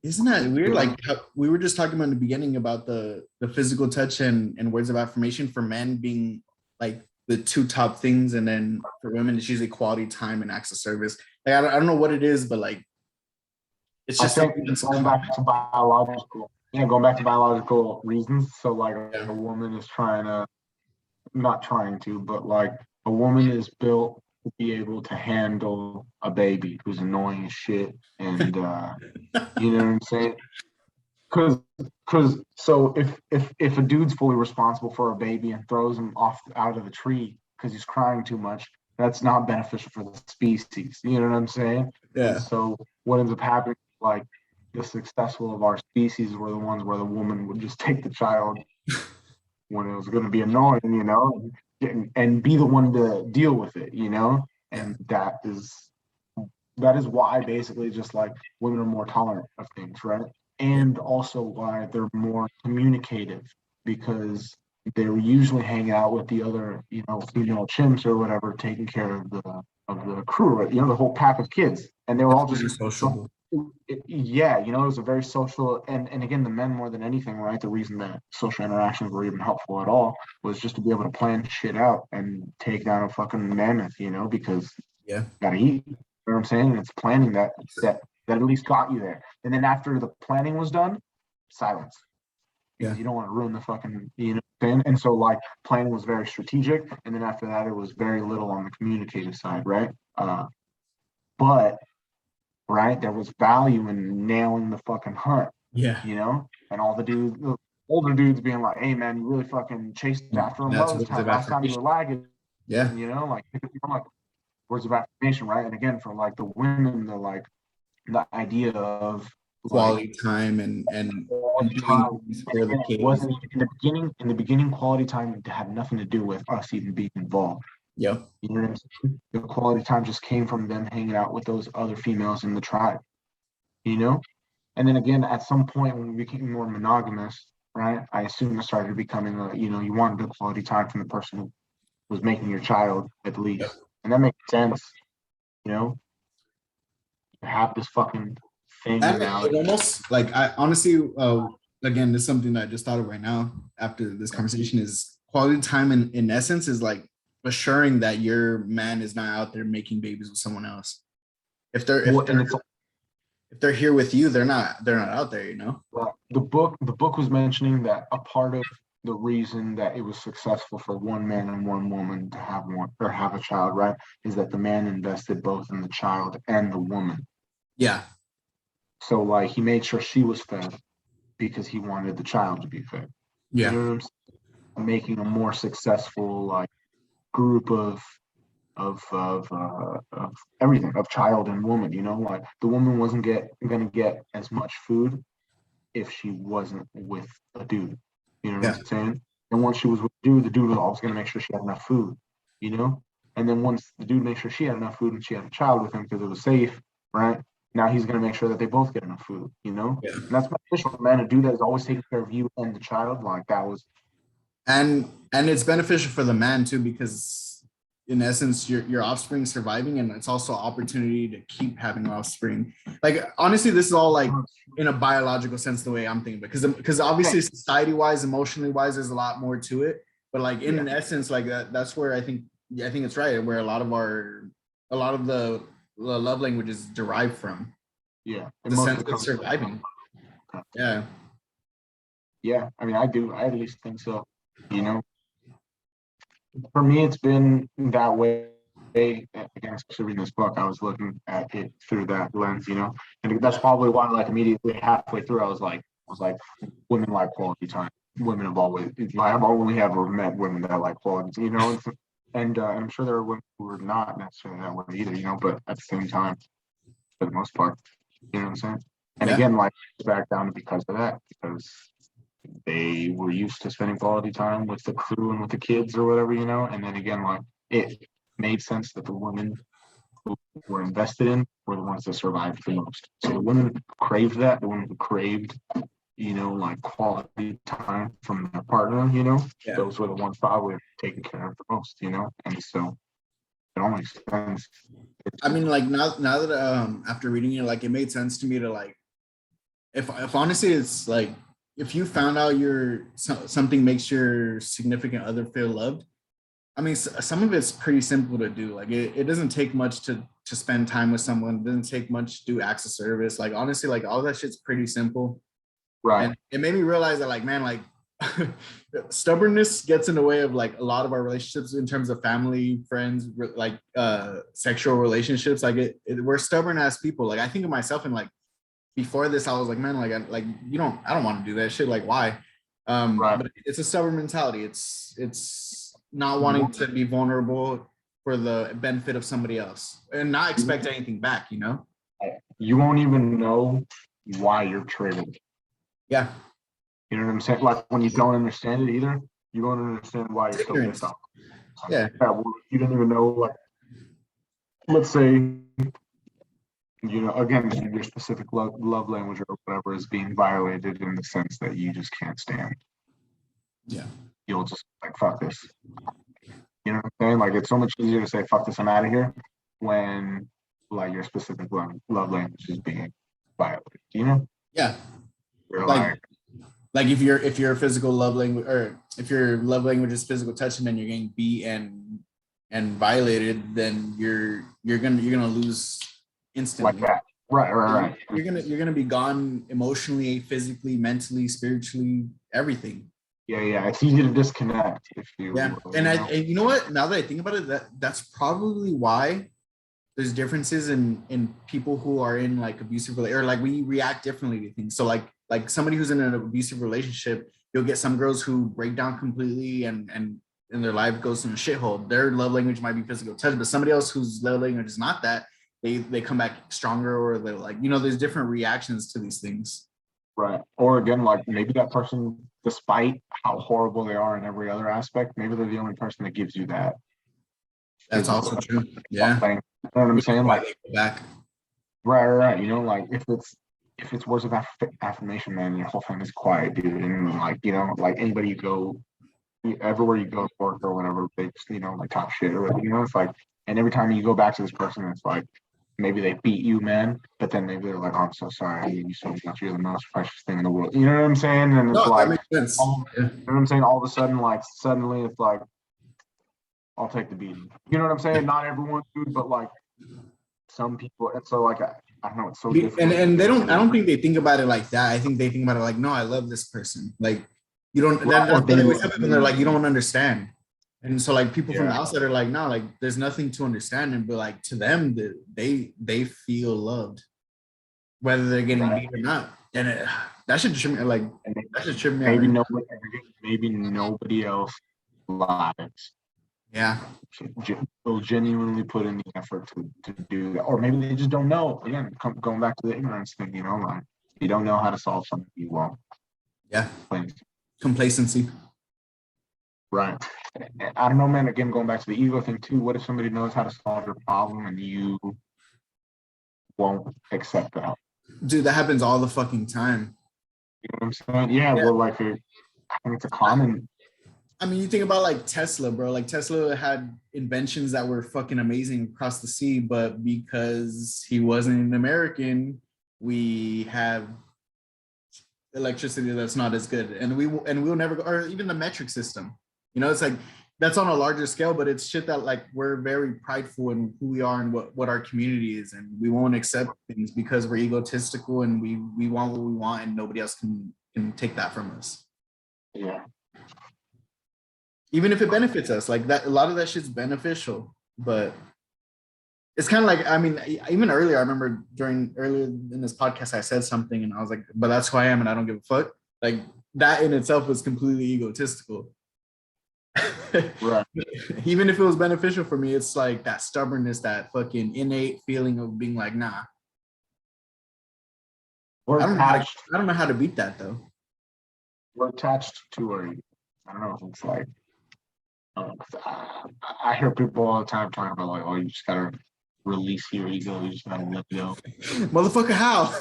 Speaker 2: Isn't that weird? Like how we were just talking about in the beginning about the physical touch and words of affirmation for men being like the two top things, and then for women it's usually quality time and acts of service. Like I don't know what it is, but like it's just something that's
Speaker 1: going back to biological reasons. So like a woman is not trying to, but like a woman is built to be able to handle a baby who's annoying as shit, and you know what I'm saying? Because so if a dude's fully responsible for a baby and throws him off out of the tree because he's crying too much, that's not beneficial for the species. You know what I'm saying?
Speaker 2: Yeah.
Speaker 1: And so what ends up happening, like the successful of our species were the ones where the woman would just take the child when it was going to be annoying, you know, and be the one to deal with it, you know, and that is why basically just like women are more tolerant of things, right? And also why they're more communicative, because they're usually hanging out with the other, you know, female chimps or whatever, taking care of the crew, you know, the whole pack of kids, and they were all just
Speaker 2: social.
Speaker 1: Yeah, you know, it was a very social, and again, the men more than anything, right? The reason that social interactions were even helpful at all was just to be able to plan shit out and take down a fucking mammoth, you know, because gotta eat. You know what I'm saying? And it's planning that at least got you there. And then after the planning was done, silence. Because you don't want to ruin the fucking, you know, thing. And so like planning was very strategic, and then after that it was very little on the communicative side, right? But right, there was value in nailing the fucking hunt.
Speaker 2: Yeah.
Speaker 1: You know? And all the older dudes being like, hey man, you really fucking chased after him last time you were lagging.
Speaker 2: Yeah.
Speaker 1: You know, like words of affirmation, right? And again, for like the women, the idea of
Speaker 2: quality time and
Speaker 1: time for the kids. Wasn't in the beginning quality time had nothing to do with us even being involved.
Speaker 2: Yeah.
Speaker 1: You know what I'm saying? The quality time just came from them hanging out with those other females in the tribe. You know? And then again, at some point when we became more monogamous, right? I assume it started becoming you know, you wanted the quality time from the person who was making your child at least. Yeah. And that makes sense, you know? You have this fucking thing now.
Speaker 2: It almost like I honestly again, this is something that I just thought of right now after this conversation is quality time in essence is like assuring that your man is not out there making babies with someone else. If they're here with you, they're not out there, you know.
Speaker 1: Well, the book was mentioning that a part of the reason that it was successful for one man and one woman to have a child, right, is that the man invested both in the child and the woman.
Speaker 2: Yeah.
Speaker 1: So like he made sure she was fed because he wanted the child to be fed.
Speaker 2: Yeah.
Speaker 1: You know what I'm saying? Making a more successful like group of everything, of child and woman. Like the woman wasn't gonna get as much food if she wasn't with a dude. You know what
Speaker 2: Yeah.
Speaker 1: I'm saying? And once she was with the dude was always gonna make sure she had enough food. You know. And then once the dude made sure she had enough food and she had a child with him because it was safe, right? Now he's gonna make sure that they both get enough food.
Speaker 2: Yeah.
Speaker 1: And that's beneficial, man. A dude that is always taking care of you and the child, like that was.
Speaker 2: And it's beneficial for the man too, because in essence your offspring surviving, and it's also opportunity to keep having offspring. Like honestly, this is all like in a biological sense the way I'm thinking, because obviously society wise, emotionally wise, there's a lot more to it, but like in an essence, like that's where I think it's right, where a lot of the love languages derive from.
Speaker 1: Yeah,
Speaker 2: The sense of surviving.
Speaker 1: Yeah, I mean, I at least think so. For me, it's been that way. Again, especially reading this book, I was looking at it through that lens, and that's probably why, like, immediately halfway through, I was like, women like quality time. Women have always, I've only ever met women that like quality, and I'm sure there are women who are not necessarily that way either, but at the same time, for the most part, you know what I'm saying? And again, like, it's back down to because of that, because they were used to spending quality time with the crew and with the kids or whatever, and then again, like, it made sense that the women who were invested in were the ones that survived the most. So the women who craved that, the women who craved, like quality time from their partner, those were the ones probably taken care of the most, and so it all makes sense.
Speaker 2: I mean, like now that after reading it, like it made sense to me to like, if honestly it's like, if you found out something makes your significant other feel loved, I mean, some of it's pretty simple to do. Like it doesn't take much to spend time with someone. It doesn't take much to do acts of service. Like honestly, like all that shit's pretty simple.
Speaker 1: Right.
Speaker 2: And it made me realize that, like, man, like stubbornness gets in the way of like a lot of our relationships in terms of family, friends, like sexual relationships. Like we're stubborn ass people. Like I think of myself, and like before this, I was like, man, like I don't want to do that shit. Like why?
Speaker 1: Right.
Speaker 2: But it's a stubborn mentality. It's not wanting to be vulnerable for the benefit of somebody else and not expect anything back.
Speaker 1: You won't even know why you're triggered.
Speaker 2: Yeah.
Speaker 1: You know what I'm saying? Like when you don't understand it either, you won't understand why you're so pissed off.
Speaker 2: Yeah.
Speaker 1: You don't even know, like, let's say, again, your specific love language or whatever is being violated in the sense that you just can't stand.
Speaker 2: Yeah.
Speaker 1: You'll just like, fuck this. You know what I'm saying? Like, it's so much easier to say, fuck this, I'm out of here, when like your specific love language is being violated,
Speaker 2: Yeah.
Speaker 1: You're
Speaker 2: like if your physical love language, or if your love language is physical touch, and then you're getting beat and violated, then you're gonna lose instantly.
Speaker 1: Like that. Right.
Speaker 2: You're gonna be gone emotionally, physically, mentally, spiritually, everything.
Speaker 1: Yeah. It's easy to disconnect if you.
Speaker 2: Yeah, and you know what? Now that I think about it, that's probably why there's differences in people who are in like abusive or like we react differently to things. So like somebody who's in an abusive relationship, you'll get some girls who break down completely and their life goes in a shithole. Their love language might be physical touch, but somebody else whose love language is not that, they come back stronger, or they're like, there's different reactions to these things.
Speaker 1: Right. Or again, like maybe that person, despite how horrible they are in every other aspect, maybe they're the only person that gives you that.
Speaker 2: That's also true. Yeah.
Speaker 1: You know what I'm saying? Like,
Speaker 2: back.
Speaker 1: Right. Like if it's words of affirmation, man, your whole family's quiet, dude. And like, like anybody you go, everywhere you go to work or whatever, they just, like talk shit or whatever, it's like, and every time you go back to this person, it's like, maybe they beat you, man, but then maybe they're like, oh, I'm so sorry, I hate you so much, you're the most precious thing in the world. You know what I'm saying? And it's like,
Speaker 2: that makes sense.
Speaker 1: You know what I'm saying? All of a sudden, like, suddenly it's like, I'll take the beating. You know what I'm saying? Not everyone, dude, but like some people. And so, like, I don't know, it's so difficult.
Speaker 2: And I don't think they think about it like that. I think they think about it like, no, I love this person. Like, you don't, they're like, you don't understand. And so like people from the outside are like, no, like there's nothing to understand. And but like to them, they feel loved, whether they're getting beat or not. And that should trip me, like, that should trip me out.
Speaker 1: Maybe nobody else lives.
Speaker 2: Yeah.
Speaker 1: Will genuinely put in the effort to do that, or maybe they just don't know. Again, going back to the ignorance thing, like you don't know how to solve something, you won't.
Speaker 2: Yeah. Complacency.
Speaker 1: Right. I don't know, man. Again, going back to the ego thing too. What if somebody knows how to solve your problem and you won't accept that?
Speaker 2: Dude, that happens all the fucking time.
Speaker 1: You know what I'm saying? Yeah. Well, like I think it's a common.
Speaker 2: I mean, you think about like Tesla, bro. Like Tesla had inventions that were fucking amazing across the sea, but because he wasn't an American, we have electricity that's not as good, and we'll never go. Or even the metric system. It's like that's on a larger scale, but it's shit that like we're very prideful in who we are and what our community is, and we won't accept things because we're egotistical and we want what we want, and nobody else can take that from us.
Speaker 1: Yeah.
Speaker 2: Even if it benefits us, like that, a lot of that shit's beneficial, but it's kind of like, I mean, even earlier, I remember earlier in this podcast, I said something and I was like, but that's who I am and I don't give a fuck. Like that in itself was completely egotistical.
Speaker 1: Right.
Speaker 2: Even if it was beneficial for me, it's like that stubbornness, that fucking innate feeling of being like, nah. I don't know how to beat that though.
Speaker 1: We're attached to our ego. I don't know if it's like, I hear people all the time talking about like, oh, you just gotta release your ego. You just gotta let go.
Speaker 2: Motherfucker, how?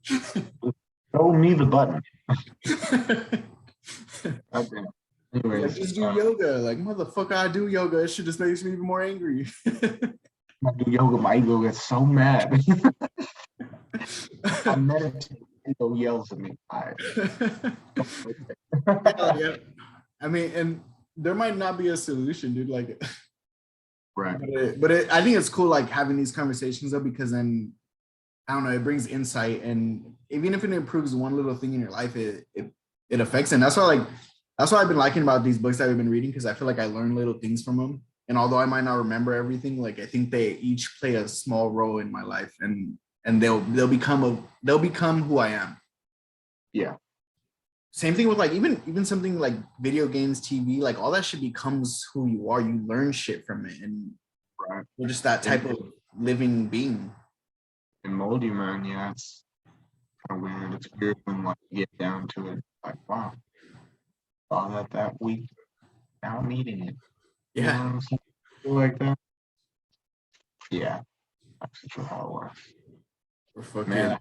Speaker 1: Show me the button. Okay. Anyways,
Speaker 2: like, just do yoga. Like, motherfucker, I do yoga. It shit just makes me even more angry.
Speaker 1: I do yoga, my ego gets so mad. I meditate, ego yells at me.
Speaker 2: Yeah. I mean, and there might not be a solution, dude. Like,
Speaker 1: right.
Speaker 2: But I think it's cool, like having these conversations though, because then I don't know, it brings insight, and even if it improves one little thing in your life, it affects. And that's why I've been liking about these books that I've been reading, because I feel like I learn little things from them. And although I might not remember everything, like I think they each play a small role in my life, and they'll become who I am.
Speaker 1: Yeah.
Speaker 2: Same thing with like even something like video games, TV, like all that shit becomes who you are. You learn shit from it, and
Speaker 1: right.
Speaker 2: You're just that type of living being.
Speaker 1: And mold you, man. Yeah, it's kind of weird. It's weird when like you get down to it. Like, wow, saw that week. Now I'm eating it.
Speaker 2: Yeah.
Speaker 1: Like that. Yeah, that's true how it works. Man, I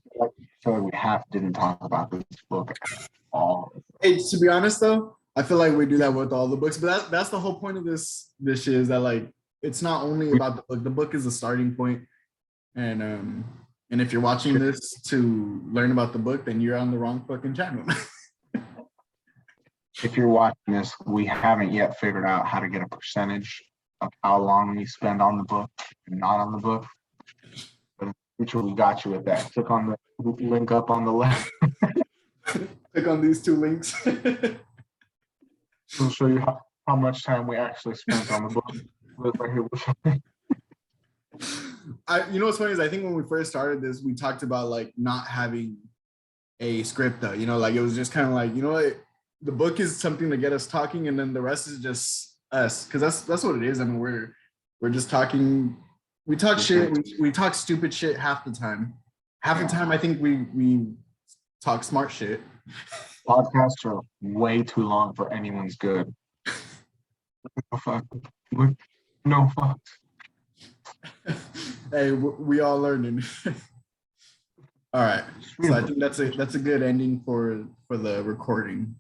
Speaker 1: feel like we didn't talk about this book at all.
Speaker 2: Hey, to be honest though, I feel like we do that with all the books, but that's the whole point of this shit, is that like it's not only about the book. The book is the starting point, and if you're watching this to learn about the book, then you're on the wrong fucking channel.
Speaker 1: If you're watching this, we haven't yet figured out how to get a percentage of how long we spend on the book and not on the book. But in the future, we got you with that. Click on the link up on the left.
Speaker 2: Click on these two links.
Speaker 1: We'll show you how much time we actually spent on the book. Right here.
Speaker 2: You know what's funny is I think when we first started this, we talked about like not having a script though. Like it was just kind of like, you know what, the book is something to get us talking, and then the rest is just us, because that's what it is. I mean, we're just talking. We talk shit. We talk stupid shit half the time. Half the time, I think we talk smart shit.
Speaker 1: Podcasts are way too long for anyone's good. No fuck. No fucks.
Speaker 2: Hey, we all learning. All right. So I think that's a good ending for the recording.